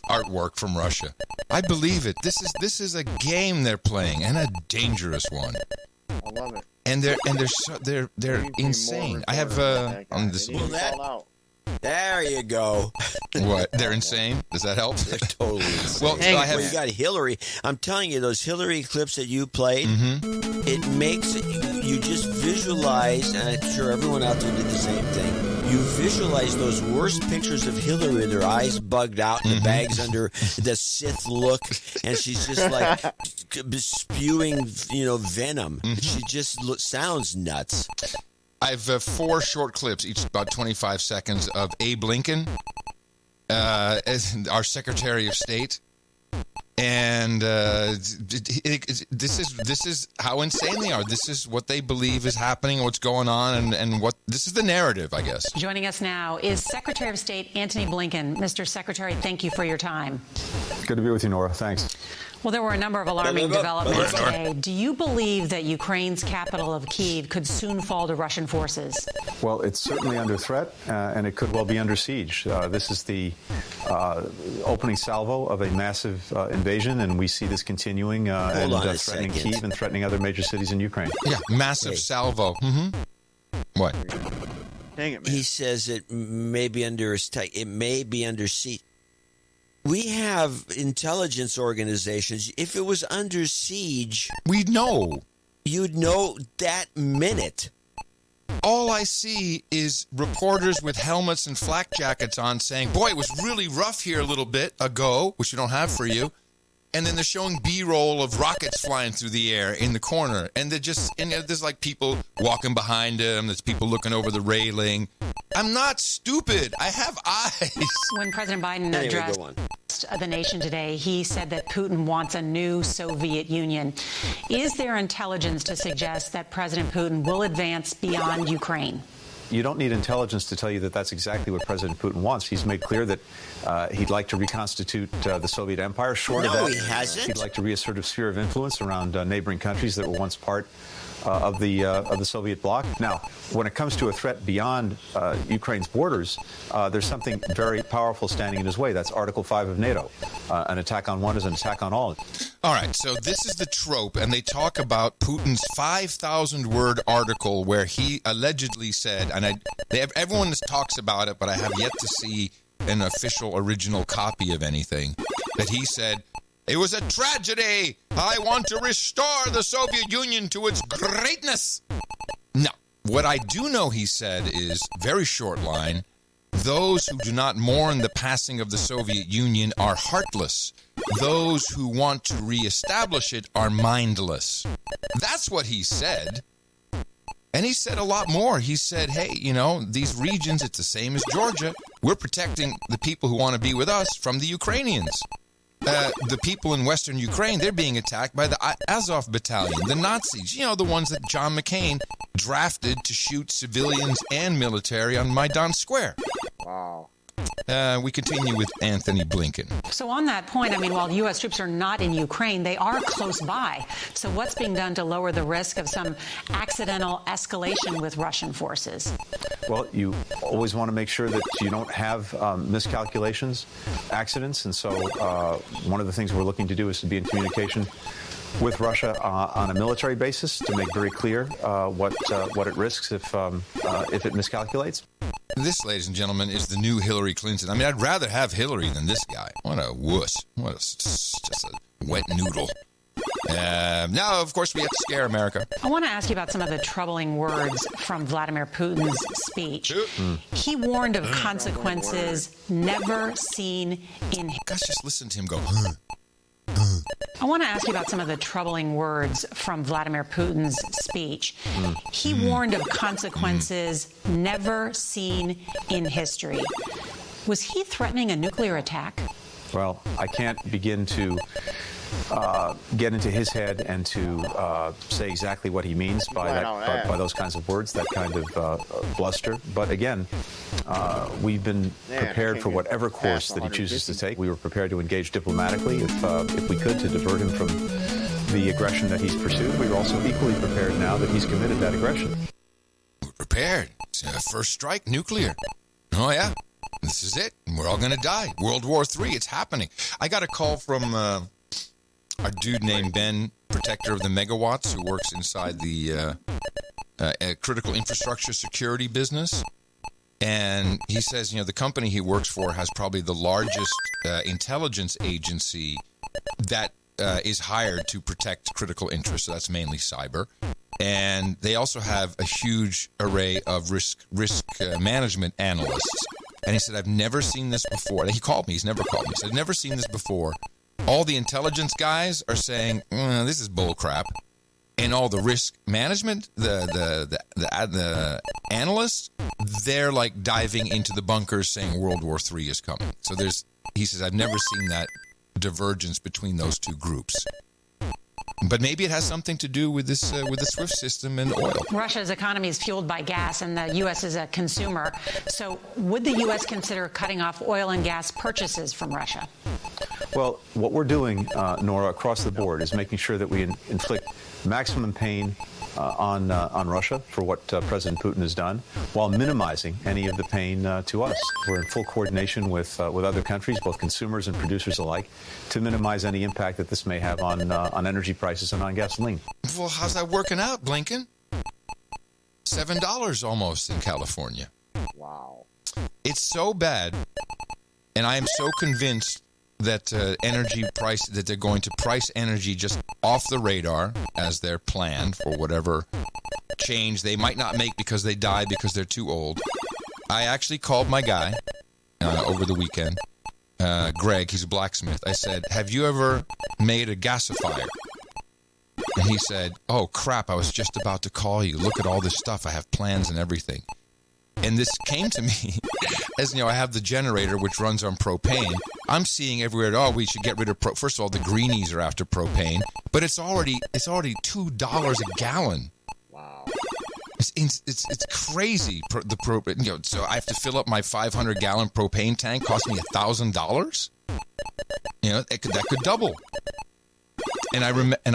artwork from Russia. I believe it. This is a game they're playing, and a dangerous one. I love it. And they're insane. I have on this. There you go. What? They're insane? Does that help? They're totally insane. Well, you got Hillary. I'm telling you, those Hillary clips that you played, it makes you just visualize, and I'm sure everyone out there did the same thing. You visualize those worst pictures of Hillary with her eyes bugged out, the bags under the Sith look, and she's just like spewing, venom. She just sounds nuts. I have 4 short clips, each about 25 seconds, of Abe Lincoln, our Secretary of State, and this is how insane they are. This is what they believe is happening, what's going on, and what this is the narrative, I guess. Joining us now is Secretary of State Antony Blinken. Mr. Secretary, thank you for your time. Good to be with you, Nora. Thanks. Well, there were a number of alarming developments today. Do you believe that Ukraine's capital of Kyiv could soon fall to Russian forces? Well, it's certainly under threat, and it could well be under siege. This is the opening salvo of a massive invasion, and we see this continuing and threatening Kyiv and threatening other major cities in Ukraine. Yeah, massive salvo. What? Dang it, man. He says it may be under siege. We have intelligence organizations. If it was under siege, we'd know. You'd know that minute. All I see is reporters with helmets and flak jackets on saying, boy, it was really rough here a little bit ago, which we don't have for you. And then they're showing B-roll of rockets flying through the air in the corner. And there's like people walking behind them. There's people looking over the railing. I'm not stupid. I have eyes. When President Biden addressed the nation today, he said that Putin wants a new Soviet Union. Is there intelligence to suggest that President Putin will advance beyond Ukraine? You don't need intelligence to tell you that that's exactly what President Putin wants. He's made clear that he'd like to reconstitute the Soviet Empire. Short of that, he hasn't. He'd like to reassert a sphere of influence around neighboring countries that were once part of the Soviet bloc. Now, when it comes to a threat beyond Ukraine's borders, there's something very powerful standing in his way. That's Article 5 of NATO. An attack on one is an attack on all. All right, so this is the trope, and they talk about Putin's 5,000-word article where he allegedly said, and everyone talks about it, but I have yet to see an official original copy of anything, that he said, it was a tragedy. I want to restore the Soviet Union to its greatness. Now, what I do know he said is, very short line, those who do not mourn the passing of the Soviet Union are heartless. Those who want to reestablish it are mindless. That's what he said. And he said a lot more. He said, hey, these regions, it's the same as Georgia. We're protecting the people who want to be with us from the Ukrainians. The people in Western Ukraine, they're being attacked by the Azov battalion, the Nazis, the ones that John McCain drafted to shoot civilians and military on Maidan Square. Wow. We continue with Antony Blinken. So on that point, while U.S. troops are not in Ukraine, they are close by. So what's being done to lower the risk of some accidental escalation with Russian forces? Well, you always want to make sure that you don't have miscalculations, accidents. And so one of the things we're looking to do is to be in communication with Russia on a military basis to make very clear what it risks if it miscalculates. This, ladies and gentlemen, is the new Hillary Clinton. I'd rather have Hillary than this guy. What a wuss. Just a wet noodle. Now, of course, we have to scare America. I want to ask you about some of the troubling words from Vladimir Putin's speech. He warned of consequences never seen in... Guys, just listen to him go, I want to ask you about some of the troubling words from Vladimir Putin's speech. He warned of consequences never seen in history. Was he threatening a nuclear attack? Well, I can't begin to get into his head and to say exactly what he means by those kinds of words, that kind of bluster. But again, we've been prepared for whatever course that he chooses to take. We were prepared to engage diplomatically if we could to divert him from the aggression that he's pursued. We were also equally prepared now that he's committed that aggression. We're prepared. First strike, nuclear. Oh, yeah. This is it. We're all going to die. World War III, it's happening. I got a call from our dude named Ben, protector of the megawatts, who works inside the critical infrastructure security business. And he says, the company he works for has probably the largest intelligence agency that is hired to protect critical interests. So that's mainly cyber. And they also have a huge array of risk management analysts. And he said, I've never seen this before. He called me. He's never called me. He said, I've never seen this before. All the intelligence guys are saying, this is bullcrap. And all the risk management, the analysts, they're like diving into the bunkers saying World War III is coming. So he says, I've never seen that divergence between those two groups. But maybe it has something to do with this, with the SWIFT system and oil. Russia's economy is fueled by gas, and the U.S. is a consumer. So would the U.S. consider cutting off oil and gas purchases from Russia? Well, what we're doing, Nora, across the board is making sure that we inflict maximum pain on Russia for what President Putin has done, while minimizing any of the pain to us. We're in full coordination with other countries, both consumers and producers alike, to minimize any impact that this may have on energy prices and on gasoline. Well, how's that working out, Blinken? $7 almost in California. Wow. It's so bad, and I am so convinced that energy price, that they're going to price energy just off the radar as their plan for whatever change they might not make because they die because they're too old. I actually called my guy over the weekend, Greg, he's a blacksmith. I said, have you ever made a gasifier? And he said, oh crap, I was just about to call you. Look at all this stuff. I have plans and everything. And this came to me as, I have the generator, which runs on propane. I'm seeing everywhere, we should get rid of first of all, the greenies are after propane, but it's already $2 a gallon. Wow. It's crazy. The propane, so I have to fill up my 500-gallon propane tank, cost me $1,000. That could double. And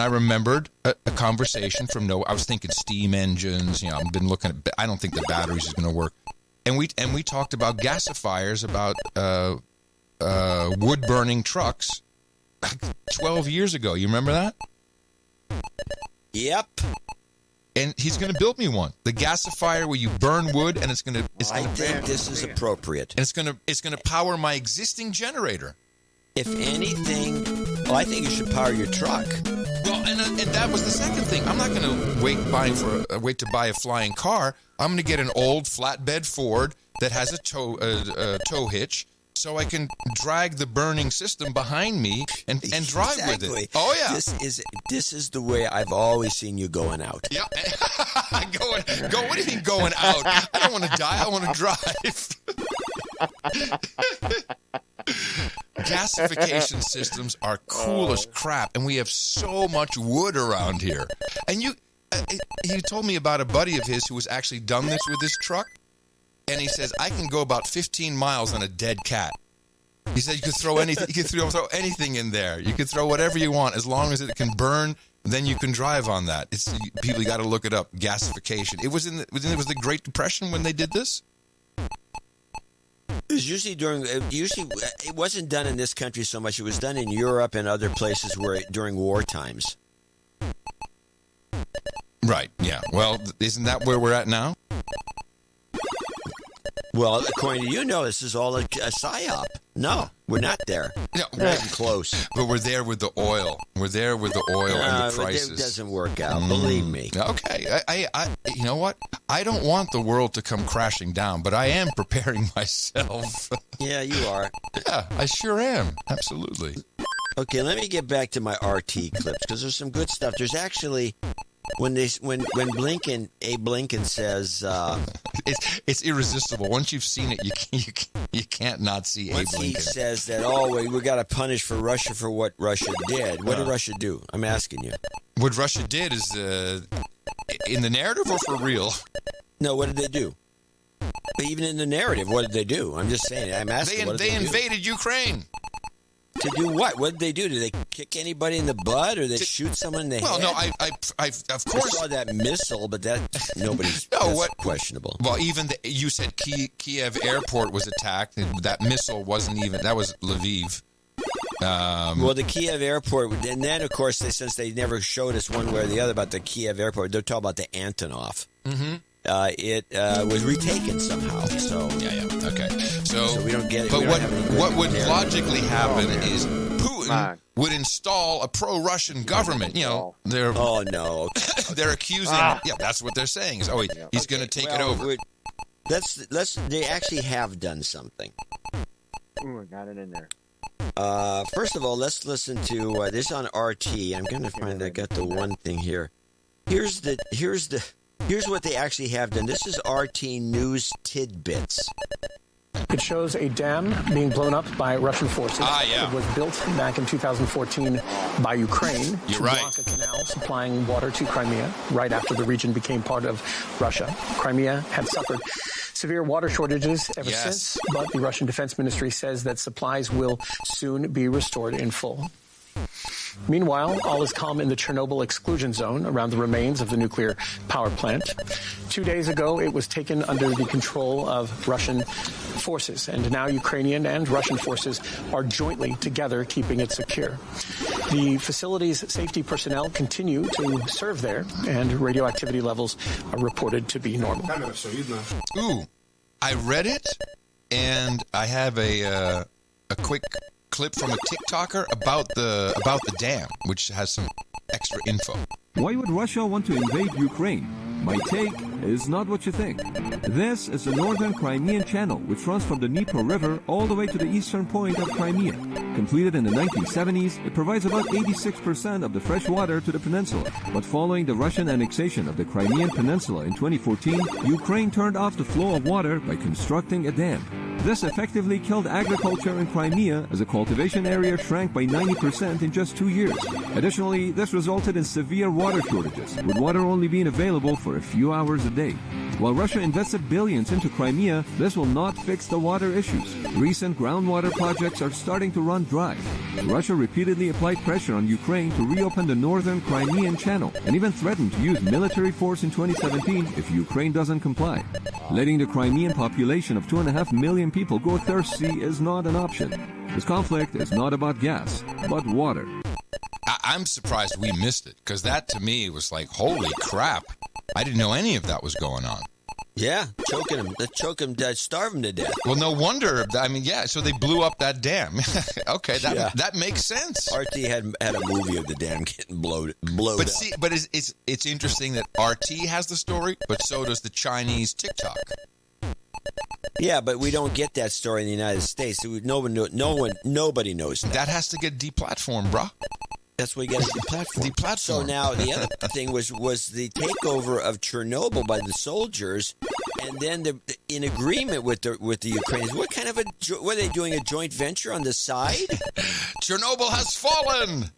I remembered a conversation from I was thinking steam engines. I've been looking at. I don't think the batteries is going to work. And we talked about gasifiers, about wood burning trucks, like 12 years ago. You remember that? Yep. And he's going to build me one. The gasifier where you burn wood, and it's going to. I think this is appropriate. And it's going to power my existing generator. If anything, I think you should power your truck. Well, and that was the second thing. I'm not going to wait to buy a flying car. I'm going to get an old flatbed Ford that has a tow hitch, so I can drag the burning system behind me and drive with it. Oh yeah, this is the way I've always seen you going out. Yeah, What do you mean going out? I don't want to die. I want to drive. Gasification systems are cool as crap, and we have so much wood around here. And he told me about a buddy of his who was actually done this with his truck, and he says, I can go about 15 miles on a dead cat. He said you could throw anything. You could throw anything in there. You could throw whatever you want as long as it can burn. Then you can drive on that. People got to look it up. Gasification. It was the Great Depression when they did this. It was usually it wasn't done in this country so much. It was done in Europe and other places during war times. Right. Yeah. Well, isn't that where we're at now? Well, according to this is all a psyop. No, we're not there. No, we're not even close. But we're there with the oil. We're there with the oil and the prices. It doesn't work out. Believe me. Okay. I you know what? I don't want the world to come crashing down, but I am preparing myself. Yeah, you are. Yeah, I sure am. Absolutely. Okay, let me get back to my RT clips because there's some good stuff. There's actually. When Blinken says it's irresistible. Once you've seen it, you can't not see Once Blinken. He says that we got to punish for Russia for what Russia did. What did Russia do? I'm asking you. What Russia did is in the narrative or for real? No, what did they do? But even in the narrative, what did they do? I'm just saying. I'm asking. They invaded Ukraine. To do what? What did they do? Did they kick anybody in the butt, or they shoot someone in the head? Well, no, I of course I saw that missile, but that nobody's questionable. Well, even you said Kiev airport was attacked, and that missile wasn't even. That was Lviv. Well, the Kiev airport, and then of course, since they never showed us one way or the other about the Kiev airport, they're talking about the Antonov. Mm-hmm. It was retaken somehow. So okay. So we don't get it. But what would logically happen is Putin would install a pro-Russian government. You know, they're they're accusing. Yeah, that's what they're saying. Is he's going to take it over. They actually have done something. Ooh, I got it in there. First of all, let's listen to this on RT. I'm going to find. I got the one thing here. Here's what they actually have done. This is RT News Tidbits. It shows a dam being blown up by Russian forces. It was built back in 2014 by Ukraine to block a canal supplying water to Crimea right after the region became part of Russia. Crimea had suffered severe water shortages ever since, but the Russian Defense Ministry says that supplies will soon be restored in full. Meanwhile, all is calm in the Chernobyl exclusion zone around the remains of the nuclear power plant. 2 days ago, it was taken under the control of Russian forces, and now Ukrainian and Russian forces are jointly together keeping it secure. The facility's safety personnel continue to serve there, and radioactivity levels are reported to be normal. Ooh, I read it, and I have a quick clip from a TikToker about the dam, which has some extra info. Why would Russia want to invade Ukraine? My take is not what you think. This is the northern Crimean Channel, which runs from the Dnieper River all the way to the eastern point of Crimea. Completed in the 1970s, it provides about 86% of the fresh water to the peninsula. But following the Russian annexation of the Crimean Peninsula in 2014, Ukraine turned off the flow of water by constructing a dam. This effectively killed agriculture in Crimea as the cultivation area shrank by 90% in just 2 years. Additionally, this resulted in severe water shortages, with water only being available for a few hours a day. While Russia invested billions into Crimea, this will not fix the water issues. Recent groundwater projects are starting to run dry. Russia repeatedly applied pressure on Ukraine to reopen the northern Crimean Channel, and even threatened to use military force in 2017 if Ukraine doesn't comply. Letting the Crimean population of 2.5 million people go thirsty is not an option. This conflict is not about gas, but water. I'm surprised we missed it, because that to me was like, holy crap. I didn't know any of that was going on. Yeah, choke him, starve him to death. Well, no wonder. I mean, so they blew up that dam. Okay, that makes sense. RT had a movie of the dam getting blown but up. See, but it's interesting that RT has the story, but so does the Chinese TikTok. Yeah, but we don't get that story in the United States. Nobody knows that. That has to get deplatformed, bro. That's what you got to deplatform. So now the other thing was the takeover of Chernobyl by the soldiers, and then in agreement with the Ukrainians. What kind of what are they doing? A joint venture on the side? Chernobyl has fallen.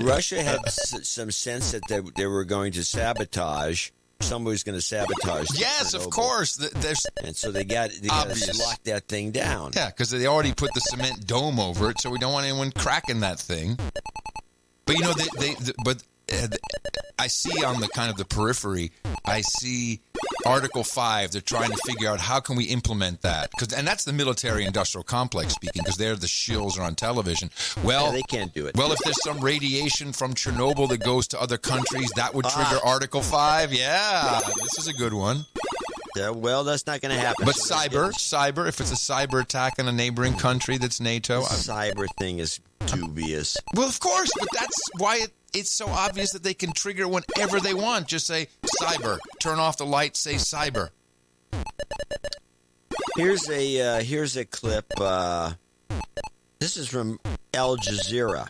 Russia had some sense that they were going to sabotage. Somebody was going to sabotage. Yes, Chernobyl. Of course. And so they got to lock that thing down. Yeah, because they already put the cement dome over it, so we don't want anyone cracking that thing. But you know, I see on the kind of the periphery, I see Article 5. They're trying to figure out how can we implement that, and that's the military-industrial complex speaking, because they're the shills are on television. Well, they can't do it. Well, if there's some radiation from Chernobyl that goes to other countries, that would trigger Article 5. Yeah, this is a good one. Well, that's not going to happen. But cyber, if it's a cyber attack in a neighboring country that's NATO. The cyber thing is dubious. Well, of course, but that's why it's so obvious that they can trigger whenever they want. Just say cyber. Turn off the light, say cyber. Here's a clip. This is from Al Jazeera.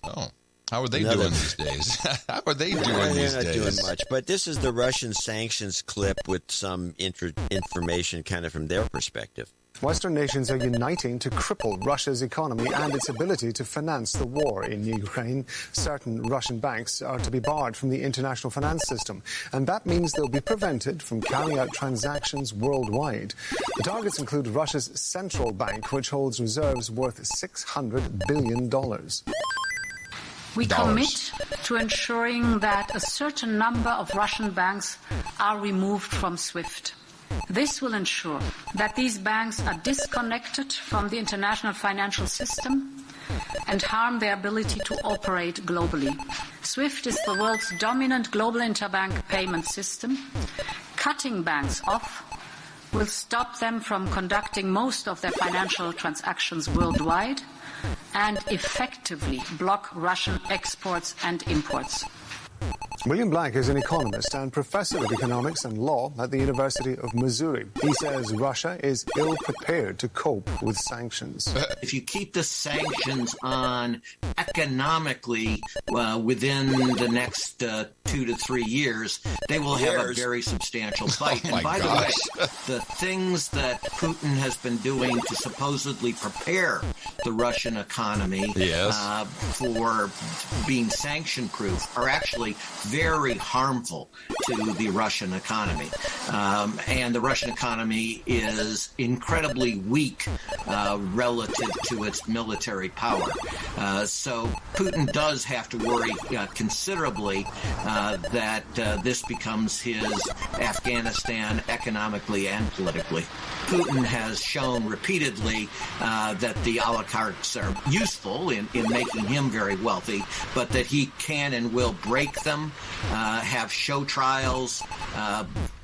Oh. How are they doing these days? How are they doing these days? They're not doing much. But this is the Russian sanctions clip with some information kind of from their perspective. Western nations are uniting to cripple Russia's economy and its ability to finance the war in Ukraine. Certain Russian banks are to be barred from the international finance system, and that means they'll be prevented from carrying out transactions worldwide. The targets include Russia's central bank, which holds reserves worth $600 billion. We commit to ensuring that a certain number of Russian banks are removed from SWIFT. This will ensure that these banks are disconnected from the international financial system and harm their ability to operate globally. SWIFT is the world's dominant global interbank payment system. Cutting banks off will stop them from conducting most of their financial transactions worldwide and effectively block Russian exports and imports. William Black is an economist and professor of economics and law at the University of Missouri. He says Russia is ill-prepared to cope with sanctions. If you keep the sanctions on economically within the next 2 to 3 years, they will have a very substantial bite. Oh, and by the way, the things that Putin has been doing to supposedly prepare the Russian economy for being sanction-proof are actually very harmful to the Russian economy. And the Russian economy is incredibly weak relative to its military power. So Putin does have to worry considerably that this becomes his Afghanistan economically and politically. Putin has shown repeatedly that the oligarchs are useful in making him very wealthy, but that he can and will break them, have show trials,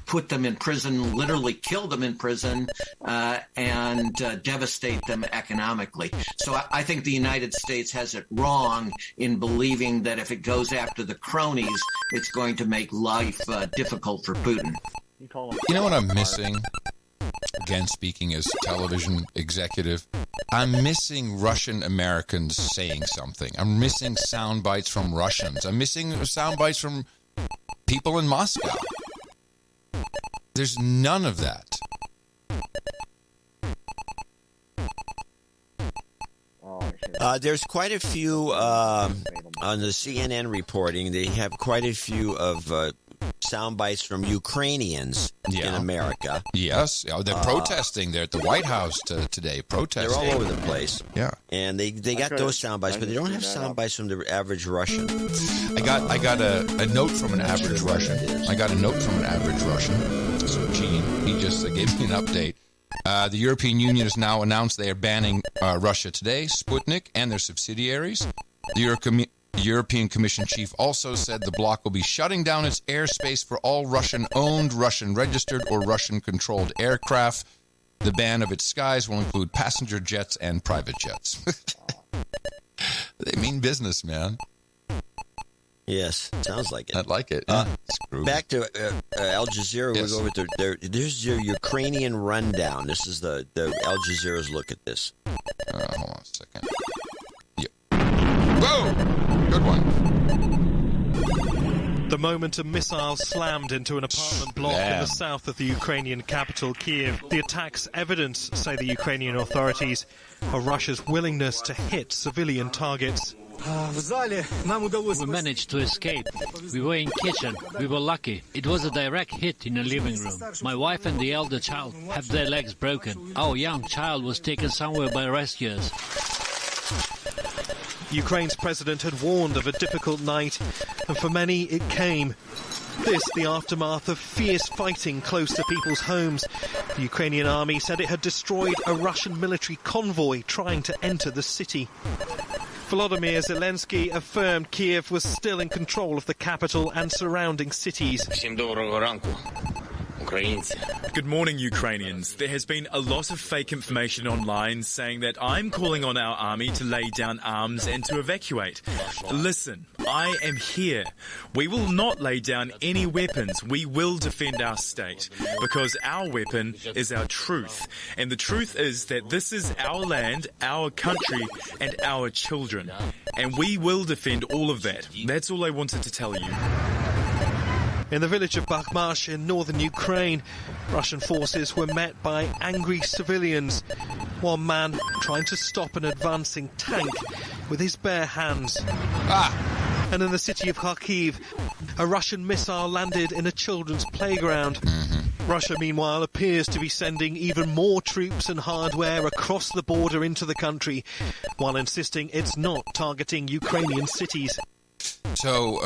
put them in prison, literally kill them in prison, and devastate them economically. So I think the United States has it wrong in believing that if it goes after the cronies, it's going to make life difficult for Putin. You know what I'm missing? Again, speaking as television executive, I'm missing Russian Americans saying something. I'm missing sound bites from Russians. I'm missing sound bites from people in Moscow. There's none of that. There's quite a few on the CNN reporting. They have quite a few of sound bites from Ukrainians in America. Yes, they're protesting. They're at the White House today, protesting. They're all over the place. Yeah, and they got those sound bites, but they don't have sound bites from the average Russian. I got a note from an average Russian. So Gene, he just gave me an update. The European Union has now announced they are banning Russia Today, Sputnik, and their subsidiaries. The European Commission chief also said the bloc will be shutting down its airspace for all Russian-owned, Russian-registered, or Russian-controlled aircraft. The ban of its skies will include passenger jets and private jets. They mean business, man. Yes, sounds like it. I like it. Back to Al Jazeera. Yes. We'll go with there's your Ukrainian rundown. This is the Al Jazeera's look at this. Hold on a second. Whoa! Good one. The moment a missile slammed into an apartment block in the south of the Ukrainian capital, Kiev. The attack's evidence, say the Ukrainian authorities, of Russia's willingness to hit civilian targets. We managed to escape. We were in kitchen. We were lucky. It was a direct hit in a living room. My wife and the elder child have their legs broken. Our young child was taken somewhere by rescuers. Ukraine's president had warned of a difficult night, and for many it came. This, the aftermath of fierce fighting close to people's homes. The Ukrainian army said it had destroyed a Russian military convoy trying to enter the city. Volodymyr Zelensky affirmed Kiev was still in control of the capital and surrounding cities. Good morning, Ukrainians. There has been a lot of fake information online saying that I'm calling on our army to lay down arms and to evacuate. Listen, I am here. We will not lay down any weapons. We will defend our state because our weapon is our truth. And the truth is that this is our land, our country, and our children. And we will defend all of that. That's all I wanted to tell you. In the village of Bakhmash in northern Ukraine, Russian forces were met by angry civilians. One man trying to stop an advancing tank with his bare hands. And in the city of Kharkiv, a Russian missile landed in a children's playground. Russia, meanwhile, appears to be sending even more troops and hardware across the border into the country, while insisting it's not targeting Ukrainian cities. So,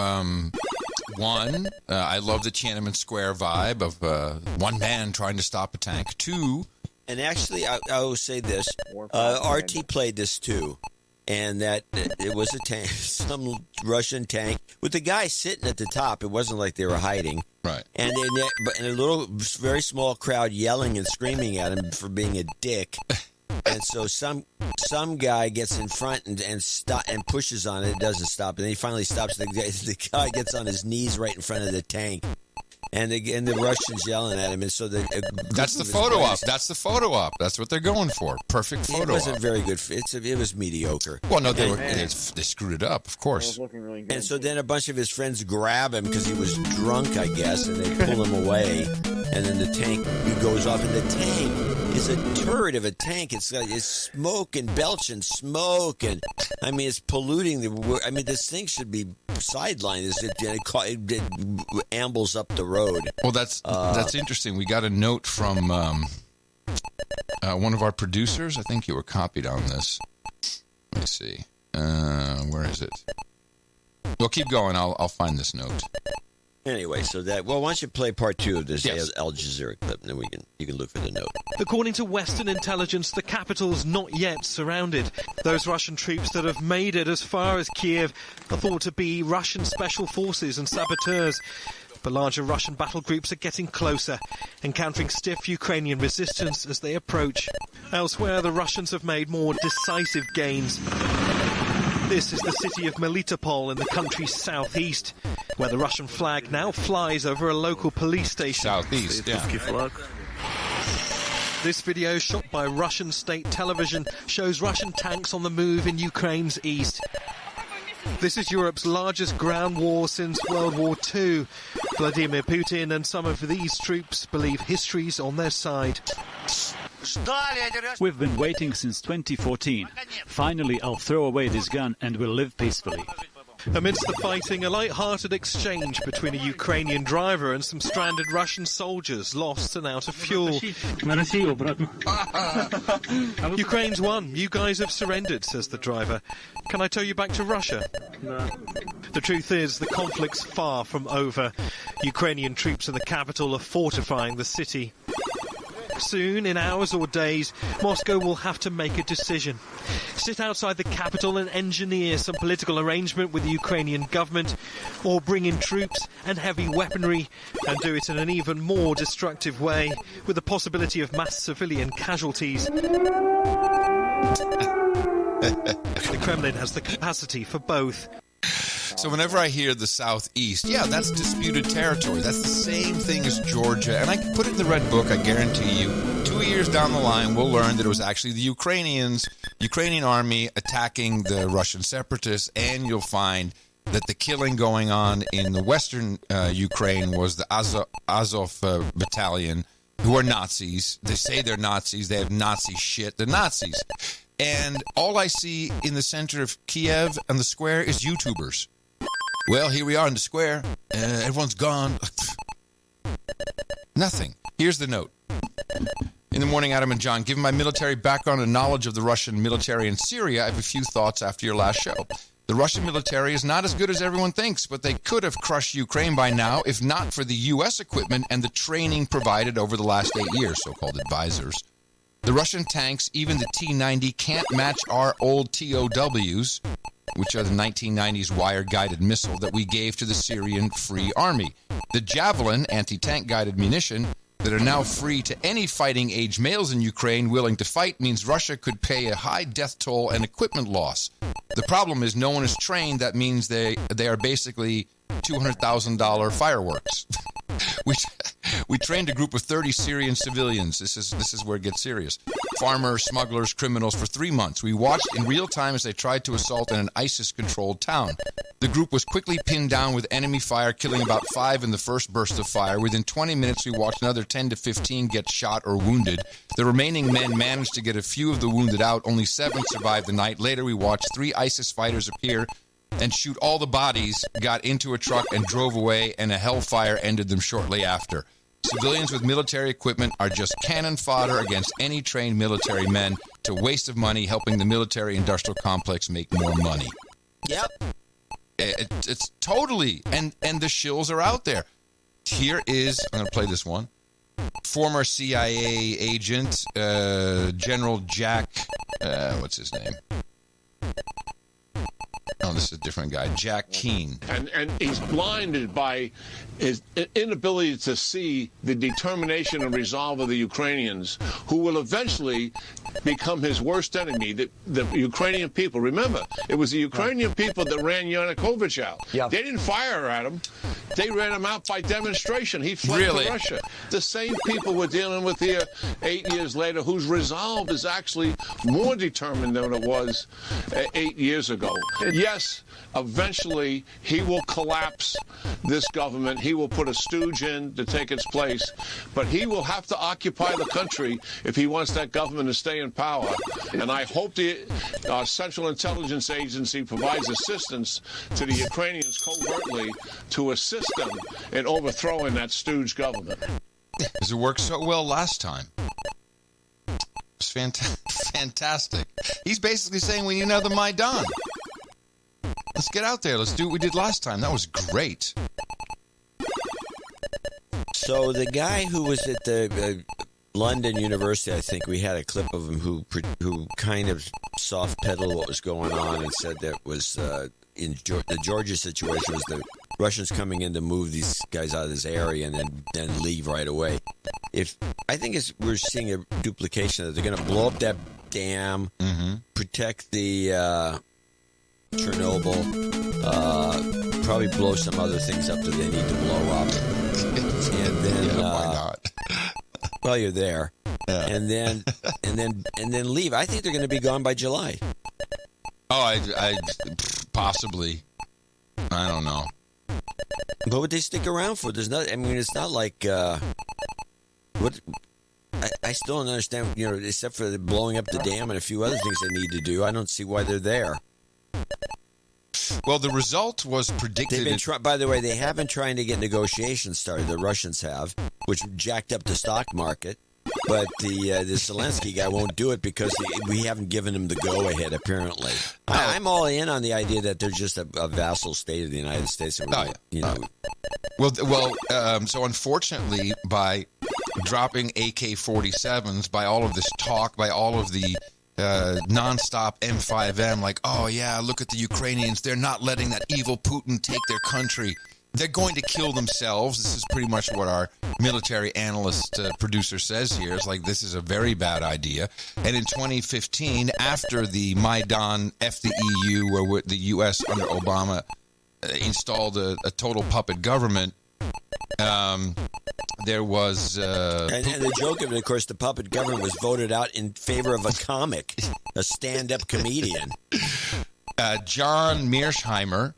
one, I love the Tiananmen Square vibe of one man trying to stop a tank. Two, and actually, I will say this: RT played this too, and that it was a tank, some Russian tank with the guy sitting at the top. It wasn't like they were hiding, right? And a little, very small crowd yelling and screaming at him for being a dick. And so some guy gets in front and pushes on it. It doesn't stop, and then he finally stops. The guy gets on his knees right in front of the tank, and the Russians yelling at him. And so that's the photo op. That's the photo op. That's what they're going for. Perfect photo op. It wasn't very good. It was mediocre. Well, no, they screwed it up, of course. Really and so then a bunch of his friends grab him because he was drunk, I guess, and they pull him away. And then the tank goes off, and the tank is a turd of a tank. It's smoke and belch and smoke, and I mean it's polluting the. I mean this thing should be sidelined. It ambles up the road. Well, that's interesting. We got a note from one of our producers. I think you were copied on this. Let me see. Where is it? Well, keep going. I'll find this note. Anyway, so that why don't you play part 2 of this Al Jazeera clip, and then you can look for the note. According to Western intelligence, the capital's not yet surrounded. Those Russian troops that have made it as far as Kiev are thought to be Russian special forces and saboteurs. But larger Russian battle groups are getting closer, encountering stiff Ukrainian resistance as they approach. Elsewhere, the Russians have made more decisive gains. This is the city of Melitopol in the country's southeast, where the Russian flag now flies over a local police station. Southeast, yeah. This video, shot by Russian state television, shows Russian tanks on the move in Ukraine's east. This is Europe's largest ground war since World War II. Vladimir Putin and some of these troops believe history's on their side. We've been waiting since 2014. Finally, I'll throw away this gun and we'll live peacefully. Amidst the fighting, a light-hearted exchange between a Ukrainian driver and some stranded Russian soldiers lost and out of fuel. Ukraine's won. You guys have surrendered, says the driver. Can I tow you back to Russia? The truth is, the conflict's far from over. Ukrainian troops in the capital are fortifying the city. Soon, in hours or days, Moscow will have to make a decision. Sit outside the capital and engineer some political arrangement with the Ukrainian government, or bring in troops and heavy weaponry and do it in an even more destructive way, with the possibility of mass civilian casualties. The Kremlin has the capacity for both. So whenever I hear the Southeast, that's disputed territory. That's the same thing as Georgia. And I can put it in the Red Book, I guarantee you. 2 years down the line, we'll learn that it was actually the Ukrainian army attacking the Russian separatists, and you'll find that the killing going on in the western Ukraine was the Azov battalion, who are Nazis. They say they're Nazis. They have Nazi shit. They're Nazis. And all I see in the center of Kiev and the square is YouTubers. Well, here we are in the square. Everyone's gone. Nothing. Here's the note. In the morning, Adam and John, given my military background and knowledge of the Russian military in Syria, I have a few thoughts after your last show. The Russian military is not as good as everyone thinks, but they could have crushed Ukraine by now if not for the U.S. equipment and the training provided over the last 8 years, so-called advisors. The Russian tanks, even the T-90, can't match our old TOWs, which are the 1990s wire-guided missile that we gave to the Syrian Free Army. The Javelin, anti-tank guided munition, that are now free to any fighting-age males in Ukraine willing to fight means Russia could pay a high death toll and equipment loss. The problem is no one is trained. That means they are basically $200,000 fireworks. We trained a group of 30 Syrian civilians. This is where it gets serious. Farmers, smugglers, criminals for 3 months. We watched in real time as they tried to assault an ISIS-controlled town. The group was quickly pinned down with enemy fire, killing about 5 in the first burst of fire. Within 20 minutes, we watched another 10 to 15 get shot or wounded. The remaining men managed to get a few of the wounded out. Only 7 survived the night. Later, we watched 3 ISIS fighters appear and shoot all the bodies, got into a truck and drove away, and a hellfire ended them shortly after. Civilians with military equipment are just cannon fodder against any trained military men. It's a waste of money helping the military-industrial complex make more money. Yep. It's totally, and the shills are out there. Here is, I'm going to play this one. Former CIA agent, General Jack, what's his name? Oh, this is a different guy, Jack Keane. And he's blinded by his inability to see the determination and resolve of the Ukrainians, who will eventually become his worst enemy, the Ukrainian people. Remember, it was the Ukrainian people that ran Yanukovych out. Yeah. They didn't fire at him. They ran him out by demonstration. He fled to Russia. The same people we're dealing with here 8 years later, whose resolve is actually more determined than it was 8 years ago. Yes, eventually he will collapse this government. He will put a stooge in to take its place. But he will have to occupy the country if he wants that government to stay in power. And I hope the Central Intelligence Agency provides assistance to the Ukrainians covertly to assist them in overthrowing that stooge government. Because it worked so well last time. It's fantastic. He's basically saying we need another Maidan. Let's get out there. Let's do what we did last time. That was great. So the guy who was at the London University, I think we had a clip of him who kind of soft pedaled what was going on and said that was in the Georgia situation was the Russians coming in to move these guys out of this area and then leave right away. I think we're seeing a duplication of that. They're going to blow up that dam, protect the Chernobyl, probably blow some other things up that they need to blow up, and then why not? Well, you're there, and then leave. I think they're going to be gone by July. Oh, I possibly. I don't know. But would they stick around for? There's not. I mean, it's not like what. I still don't understand. You know, except for blowing up the dam and a few other things they need to do. I don't see why they're there. Well, the result was predicted. By the way, they have been trying to get negotiations started. The Russians have, which jacked up the stock market. But the Zelensky guy won't do it because we haven't given him the go-ahead, apparently. I'm all in on the idea that they're just a vassal state of the United States. So unfortunately, by dropping AK-47s, by all of this talk, by all of the nonstop M5M, like, oh yeah, look at the Ukrainians, they're not letting that evil Putin take their country. They're going to kill themselves. This is pretty much what our military analyst producer says here. It's like, this is a very bad idea. And in 2015, after the Maidan F the EU, where the U.S. under Obama installed a total puppet government, there was... and the joke of it, of course, the puppet government was voted out in favor of a comic, a stand-up comedian. John Mearsheimer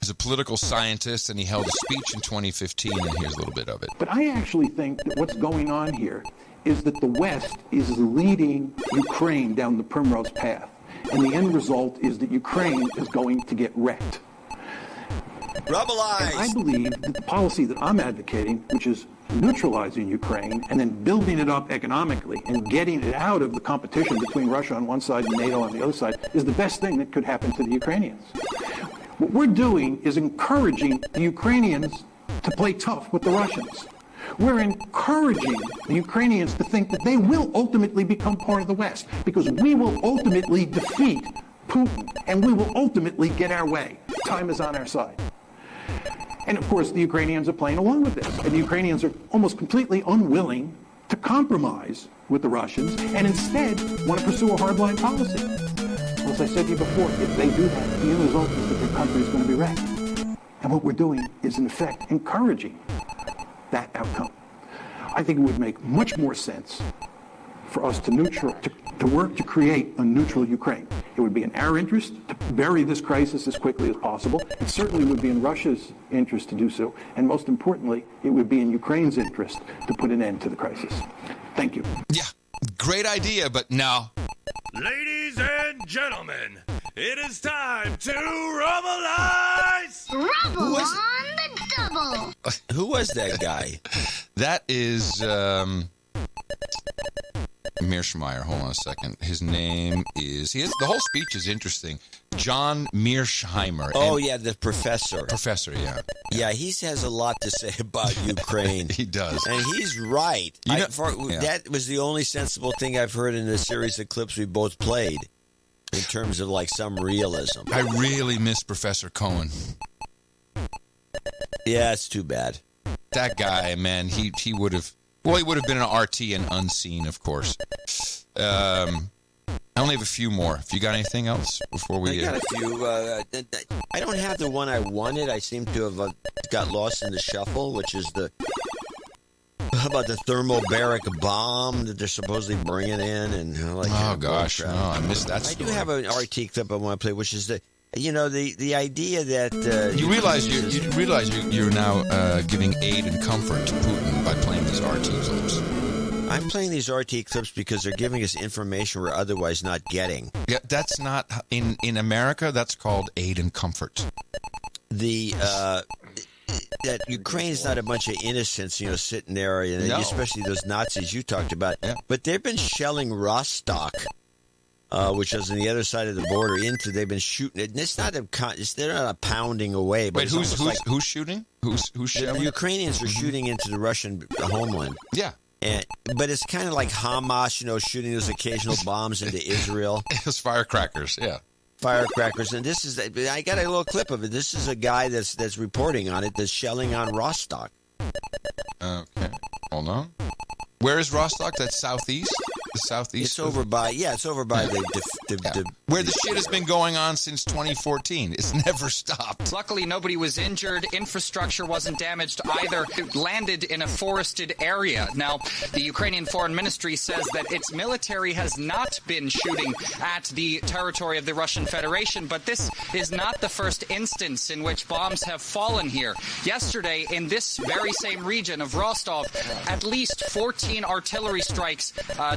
is a political scientist, and he held a speech in 2015, and here's a little bit of it. But I actually think that what's going on here is that the West is leading Ukraine down the primrose path, and the end result is that Ukraine is going to get wrecked. Rubbilize! And I believe that the policy that I'm advocating, which is neutralizing Ukraine and then building it up economically and getting it out of the competition between Russia on one side and NATO on the other side, is the best thing that could happen to the Ukrainians. What we're doing is encouraging the Ukrainians to play tough with the Russians. We're encouraging the Ukrainians to think that they will ultimately become part of the West, because we will ultimately defeat Putin and we will ultimately get our way. Time is on our side. And of course, the Ukrainians are playing along with this. And the Ukrainians are almost completely unwilling to compromise with the Russians and instead want to pursue a hardline policy. As I said to you before, if they do that, the end result is that their country is going to be wrecked. And what we're doing is, in effect, encouraging that outcome. I think it would make much more sense for us to work to create a neutral Ukraine. It would be in our interest to bury this crisis as quickly as possible. It certainly would be in Russia's interest to do so. And most importantly, it would be in Ukraine's interest to put an end to the crisis. Thank you. Yeah, great idea, but no. Ladies and gentlemen, it is time to Rubblize! Rubble on the double! Who was that guy? That is Mearsheimer. Hold on a second. His name is... the whole speech is interesting. John Mearsheimer. Oh, yeah, the professor. Professor, yeah. Yeah, he has a lot to say about Ukraine. He does. And he's right. That was the only sensible thing I've heard in the series of clips we both played in terms of, like, some realism. I really miss Professor Cohen. Yeah, it's too bad. That guy, man, he would have... Well, he would have been an RT and unseen, of course. I only have a few more. If you got anything else before we... I got a few. I don't have the one I wanted. I seem to have got lost in the shuffle, which is how about the thermobaric bomb that they're supposedly bringing in? And oh, gosh. No, I missed that story. I do have an RT clip I want to play, which is the idea that... you realize you're now giving aid and comfort to Putin by playing these RT clips. I'm playing these RT clips because they're giving us information we're otherwise not getting. Yeah, that's not... In America, that's called aid and comfort. That Ukraine's not a bunch of innocents, sitting there, especially those Nazis you talked about. Yeah. But they've been shelling Rostock, which is on the other side of the border. They've been shooting it. And they're not a pounding away. But wait, who's shooting? Who's shelling? The Ukrainians are shooting into the Russian homeland. Yeah. But it's kind of like Hamas, shooting those occasional bombs into Israel. Those firecrackers, yeah. Firecrackers. And I got a little clip of it. This is a guy that's reporting on it, that's shelling on Rostock. Okay. Hold on. Where is Rostock? That's southeast? The southeast? It's over by the where the shit has been going on since 2014. It's never stopped. Luckily, nobody was injured. Infrastructure wasn't damaged either. It landed in a forested area. Now, the Ukrainian Foreign Ministry says that its military has not been shooting at the territory of the Russian Federation, but this is not the first instance in which bombs have fallen here. Yesterday, in this very same region of Rostov, at least 14 artillery strikes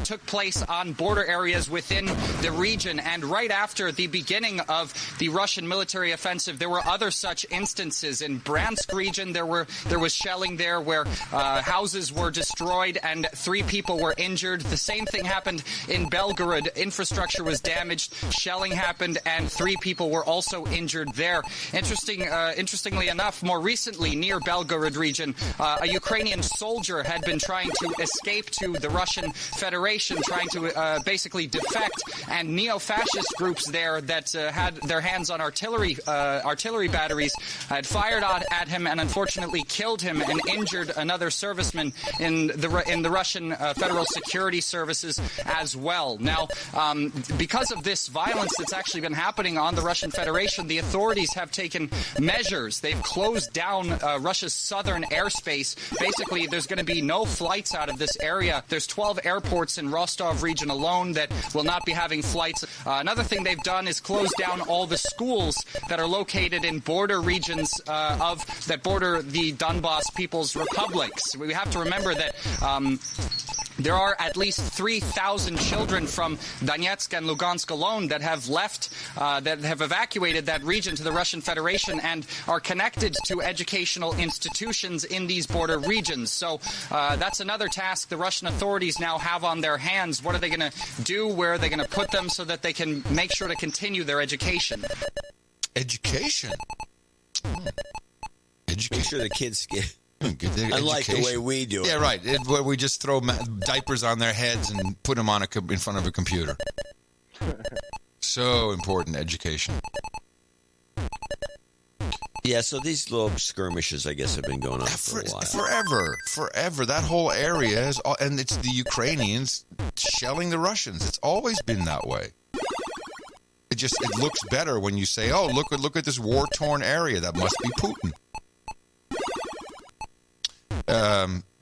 took place on border areas within the region. And right after the beginning of the Russian military offensive, there were other such instances. In Bryansk region, there was shelling there where houses were destroyed and 3 people were injured. The same thing happened in Belgorod. Infrastructure was damaged, shelling happened, and 3 people were also injured there. Interestingly enough, more recently near Belgorod region, a Ukrainian soldier had been trying to escape to the Russian Federation, trying to basically defect, and neo-fascist groups there that had their hands on artillery batteries had fired at him and unfortunately killed him and injured another serviceman in the Russian Federal Security Services as well. Now, because of this violence that's actually been happening on the Russian Federation, the authorities have taken measures. They've closed down Russia's southern airspace. Basically, there's going to be no flights out of this area. There's 12 airports in Rostov region alone that will not be having flights. Another thing they've done is close down all the schools that are located in border regions that border the Donbas People's Republics. We have to remember that there are at least 3,000 children from Donetsk and Lugansk alone that have left, that have evacuated that region to the Russian Federation and are connected to educational institutions in these border regions. So that's another task the Russian authorities now have on their hands. What are they going to do? Where are they going to put them so that they can make sure to continue their education? Education? Make sure the kids get... Unlike the way we do it. Yeah, right. Where we just throw diapers on their heads and put them on in front of a computer. So important, education. Yeah, so these little skirmishes, I guess, have been going on for a while. Forever. That whole area is, and it's the Ukrainians shelling the Russians. It's always been that way. it looks better when you say, "Oh, look at this war-torn area. That must be Putin."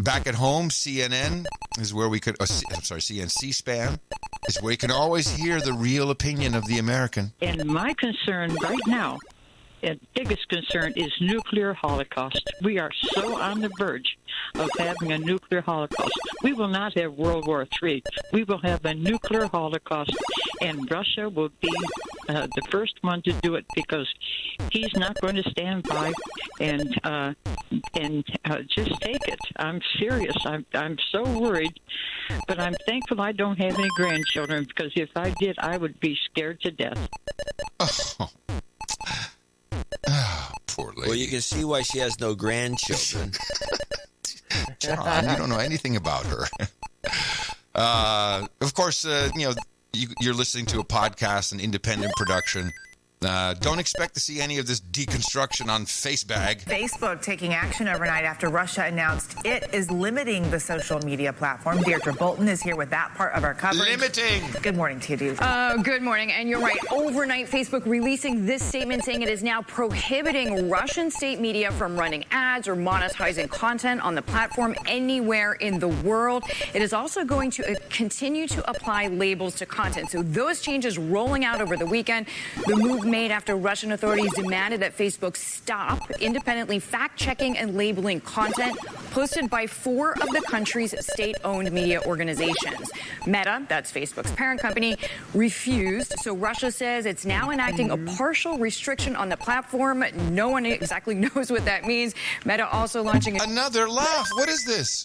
Back at home, CNN is where we could. C-SPAN is where you can always hear the real opinion of the American. And my concern right now, and biggest concern, is nuclear holocaust. We are so on the verge of having a nuclear holocaust. We will not have World War III. We will have a nuclear holocaust, and Russia will be the first one to do it, because he's not going to stand by and just take it. I'm serious. I'm so worried, but I'm thankful I don't have any grandchildren, because if I did, I would be scared to death. Poor lady. Well, you can see why she has no grandchildren. John, you don't know anything about her. Of course, you're listening to a podcast, an independent production. Don't expect to see any of this deconstruction on Facebag. Facebook taking action overnight after Russia announced it is limiting the social media platform. Deirdre Bolton is here with that part of our coverage. Limiting. Good morning to you, Deirdre. Good morning. And you're right. Overnight, Facebook releasing this statement saying it is now prohibiting Russian state media from running ads or monetizing content on the platform anywhere in the world. It is also going to continue to apply labels to content. So those changes rolling out over the weekend. The move made after Russian authorities demanded that Facebook stop independently fact-checking and labeling content posted by 4 of the country's state-owned media organizations. Meta, that's Facebook's parent company, refused. So Russia says it's now enacting a partial restriction on the platform. No one exactly knows what that means. Meta also launching another laugh. What is this?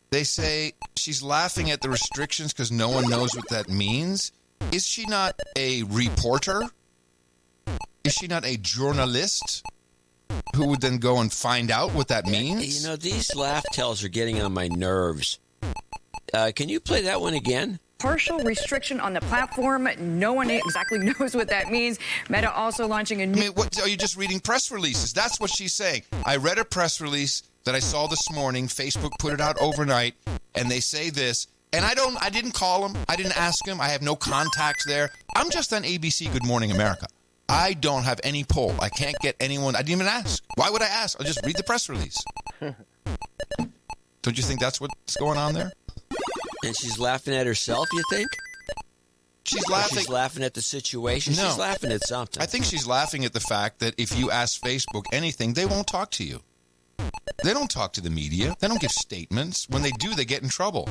They say she's laughing at the restrictions because no one knows what that means. Is she not a reporter? Is she not a journalist who would then go and find out what that means? You know, these laugh tells are getting on my nerves. Can you play that one again? Partial restriction on the platform. No one exactly knows what that means. Meta also launching a new... I mean, what, are you just reading press releases? That's what she's saying. I read a press release that I saw this morning. Facebook put it out overnight, and they say this. And I didn't call him. I didn't ask him. I have no contacts there. I'm just on ABC Good Morning America. I don't have any pull. I can't get anyone. I didn't even ask. Why would I ask? I'll just read the press release. Don't you think that's what's going on there? And she's laughing at herself, you think? She's laughing. She's laughing at the situation. No. She's laughing at something. I think she's laughing at the fact that if you ask Facebook anything, they won't talk to you. They don't talk to the media. They don't give statements. When they do, they get in trouble.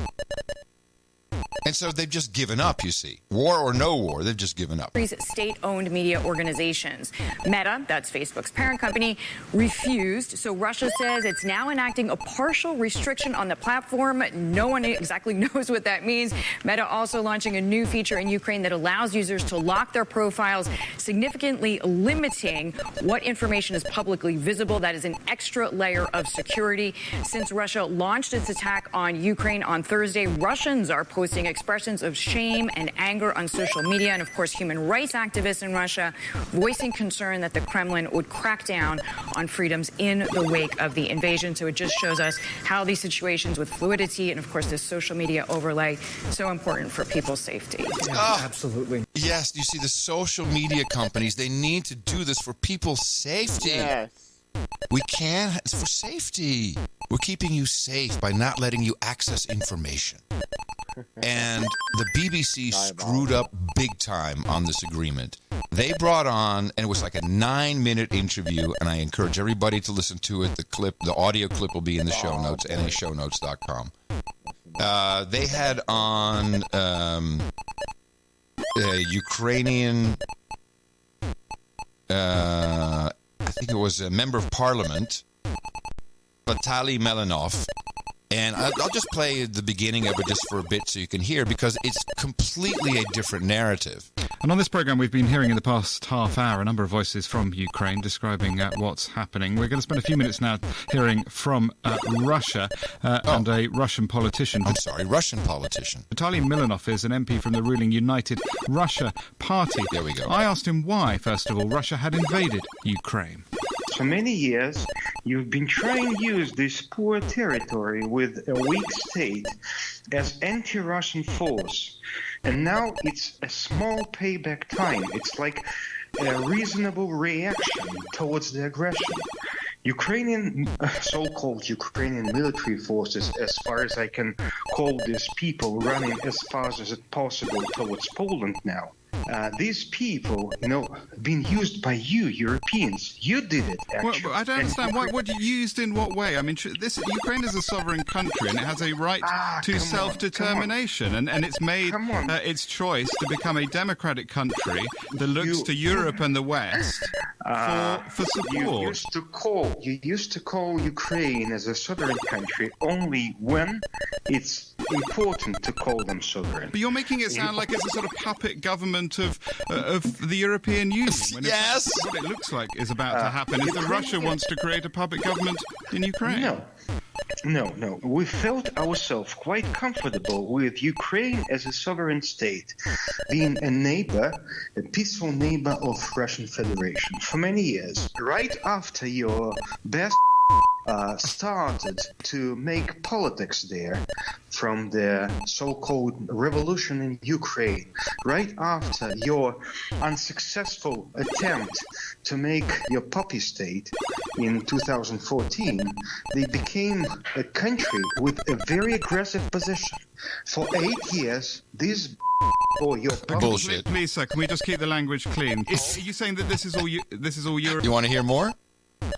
And so they've just given up, you see. War or no war, they've just given up. State-owned media organizations. Meta, that's Facebook's parent company, refused. So Russia says it's now enacting a partial restriction on the platform. No one exactly knows what that means. Meta also launching a new feature in Ukraine that allows users to lock their profiles, significantly limiting what information is publicly visible. That is an extra layer of security. Since Russia launched its attack on Ukraine on Thursday, Russians are posting expressions of shame and anger on social media. And of course, human rights activists in Russia voicing concern that the Kremlin would crack down on freedoms in the wake of the invasion. So it just shows us how these situations with fluidity and of course this social media overlay so important for people's safety. Absolutely. Yes, you see the social media companies, they need to do this for people's safety. Yes. We can't, it's for safety. We're keeping you safe by not letting you access information. And the BBC screwed up big time on this agreement. They brought on, and it was like a 9-minute interview, and I encourage everybody to listen to it. The audio clip will be in the show notes, nashownotes.com. They had on a Ukrainian, I think it was a member of parliament, Vitaly Melanov. And I'll just play the beginning of it just for a bit so you can hear, because it's completely a different narrative. And on this programme, we've been hearing in the past half hour a number of voices from Ukraine describing what's happening. We're going to spend a few minutes now hearing from Russia and a Russian politician. I'm sorry, Russian politician. Vitaly Milanov is an MP from the ruling United Russia Party. There we go. I asked him why, first of all, Russia had invaded Ukraine. For many years, you've been trying to use this poor territory with a weak state as anti-Russian force And now it's a small payback time. It's like a reasonable reaction towards the aggression. Ukrainian, so-called Ukrainian military forces, as far as I can call these people, running as fast as it possible towards Poland now. These people, being used by you, Europeans. You did it, actually. Well, I don't understand. What you used in what way? I mean, Ukraine is a sovereign country, and it has a right to self-determination, and it's made its choice to become a democratic country that looks to Europe and the West for support. You used to call Ukraine as a sovereign country only when it's important to call them sovereign. But you're making it sound like it's a sort of puppet government of the European Union. When yes. What it looks like is about to happen is that Russia wants to create a puppet government in Ukraine. No. We felt ourselves quite comfortable with Ukraine as a sovereign state, being a neighbor, a peaceful neighbor of Russian Federation for many years. Right after your best started to make politics there from the so-called revolution in Ukraine, right after your unsuccessful attempt to make your puppy state in 2014, they became a country with a very aggressive position. For 8 years, this bullshit. Please, sir, can we just keep the language clean? Are you saying that this is all Europe? You want to hear more?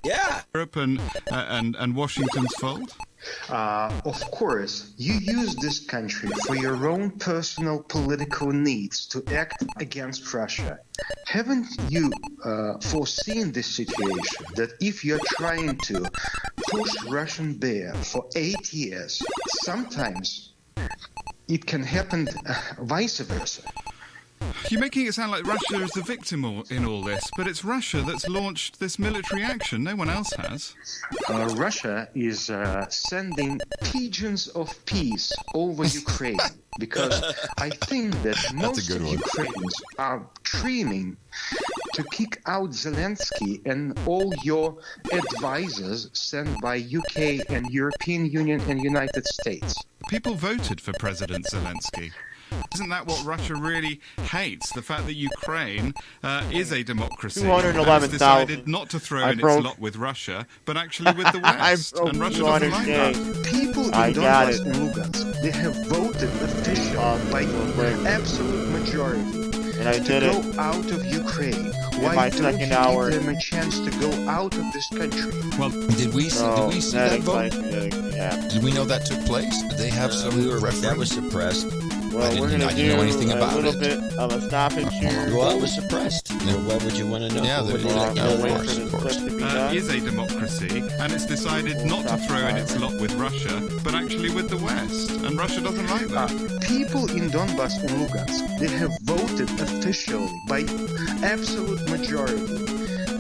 Yeah. Europe and Washington's fault? Of course, you use this country for your own personal political needs to act against Russia. Haven't you foreseen this situation, that if you're trying to push Russian bear for 8 years, sometimes it can happen vice versa? You're making it sound like Russia is the victim in all this, but it's Russia that's launched this military action. No one else has. Russia is sending pigeons of peace over Ukraine because I think that most of Ukrainians are dreaming to kick out Zelensky and all your advisors sent by UK and European Union and United States. People voted for President Zelensky. Isn't that what Russia really hates? The fact that Ukraine is a democracy and has decided not to throw in its lot with Russia, but actually with the West. And Russia doesn't like that. People in Donbass and Lugansk, they have voted officially by absolute majority to go out of Ukraine. Why don't you give them a chance to go out of this country? Well, did we see that vote? Did we know that took place? Did they have some referendum? That was suppressed. Well, we're going to do know anything about a little bit of a stoppage here. Well, it was suppressed. Why would you want to know? Yeah, of course. Is a democracy, and it's decided not to throw in its lot with Russia, but actually with the West. And Russia doesn't like that. People in Donbass and Lugansk, they have voted officially by absolute majority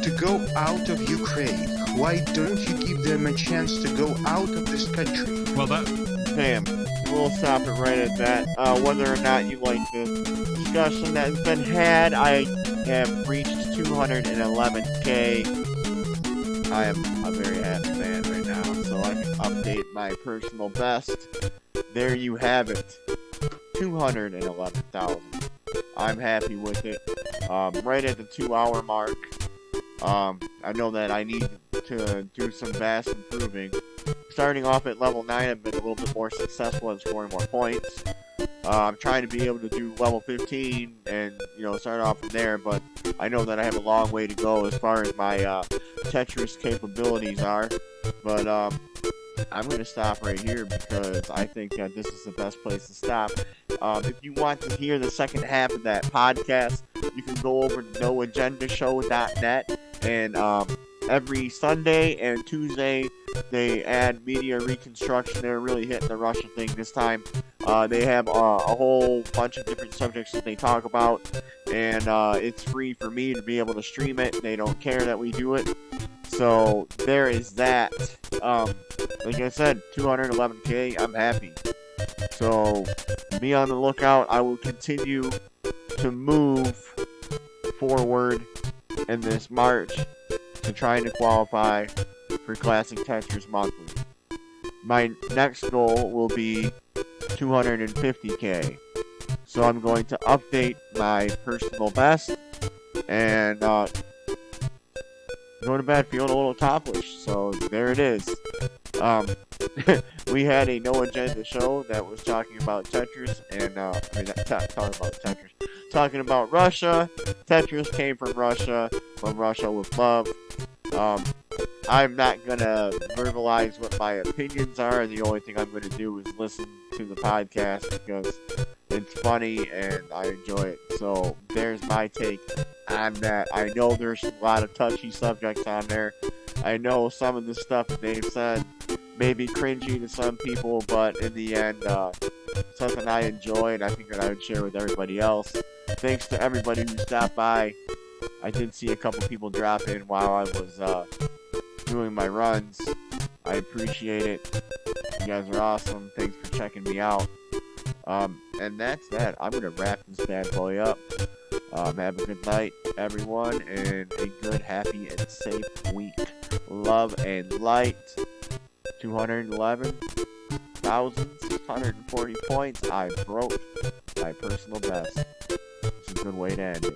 to go out of Ukraine. Why don't you give them a chance to go out of this country? Well, Sam, we'll stop it right at that. Whether or not you like the discussion that has been had, I have reached 211K. I am a very happy man right now, so I can update my personal best. There you have it. 211,000. I'm happy with it. Right at the 2-hour mark. I know that I need to do some vast improving. Starting off at level 9, I've been a little bit more successful in scoring more points. I'm trying to be able to do level 15 and, start off from there, but I know that I have a long way to go as far as my Tetris capabilities are. But I'm going to stop right here because I think this is the best place to stop. If you want to hear the second half of that podcast, you can go over to noagendashow.net, and every Sunday and Tuesday they add media reconstruction. They're really hitting the Russia thing this time. They have a whole bunch of different subjects that they talk about, and it's free for me to be able to stream it. They don't care that we do it. So there is that. Like I said, 211K, I'm happy. So be on the lookout. I will continue to move forward in this march to trying to qualify for Classic Tetris Monthly. My next goal will be 250K. So I'm going to update my personal best and go to bed feeling a little accomplished. So there it is. We had a no agenda show that was talking about Tetris and talking about Russia. Tetris came from Russia with love. I'm not gonna verbalize what my opinions are. The only thing I'm gonna do is listen to the podcast because it's funny and I enjoy it. So there's my take on that. I know there's a lot of touchy subjects on there. I know some of the stuff that they've said may be cringy to some people, but in the end, something I enjoy and I think that I would share with everybody else. Thanks to everybody who stopped by. I did see a couple people drop in while I was doing my runs. I appreciate it. You guys are awesome. Thanks for checking me out. And that's that. I'm going to wrap this bad boy up. Have a good night, everyone, and a good, happy, and safe week. Love and light. 211,640 points. I broke my personal best. It's a good way to end it.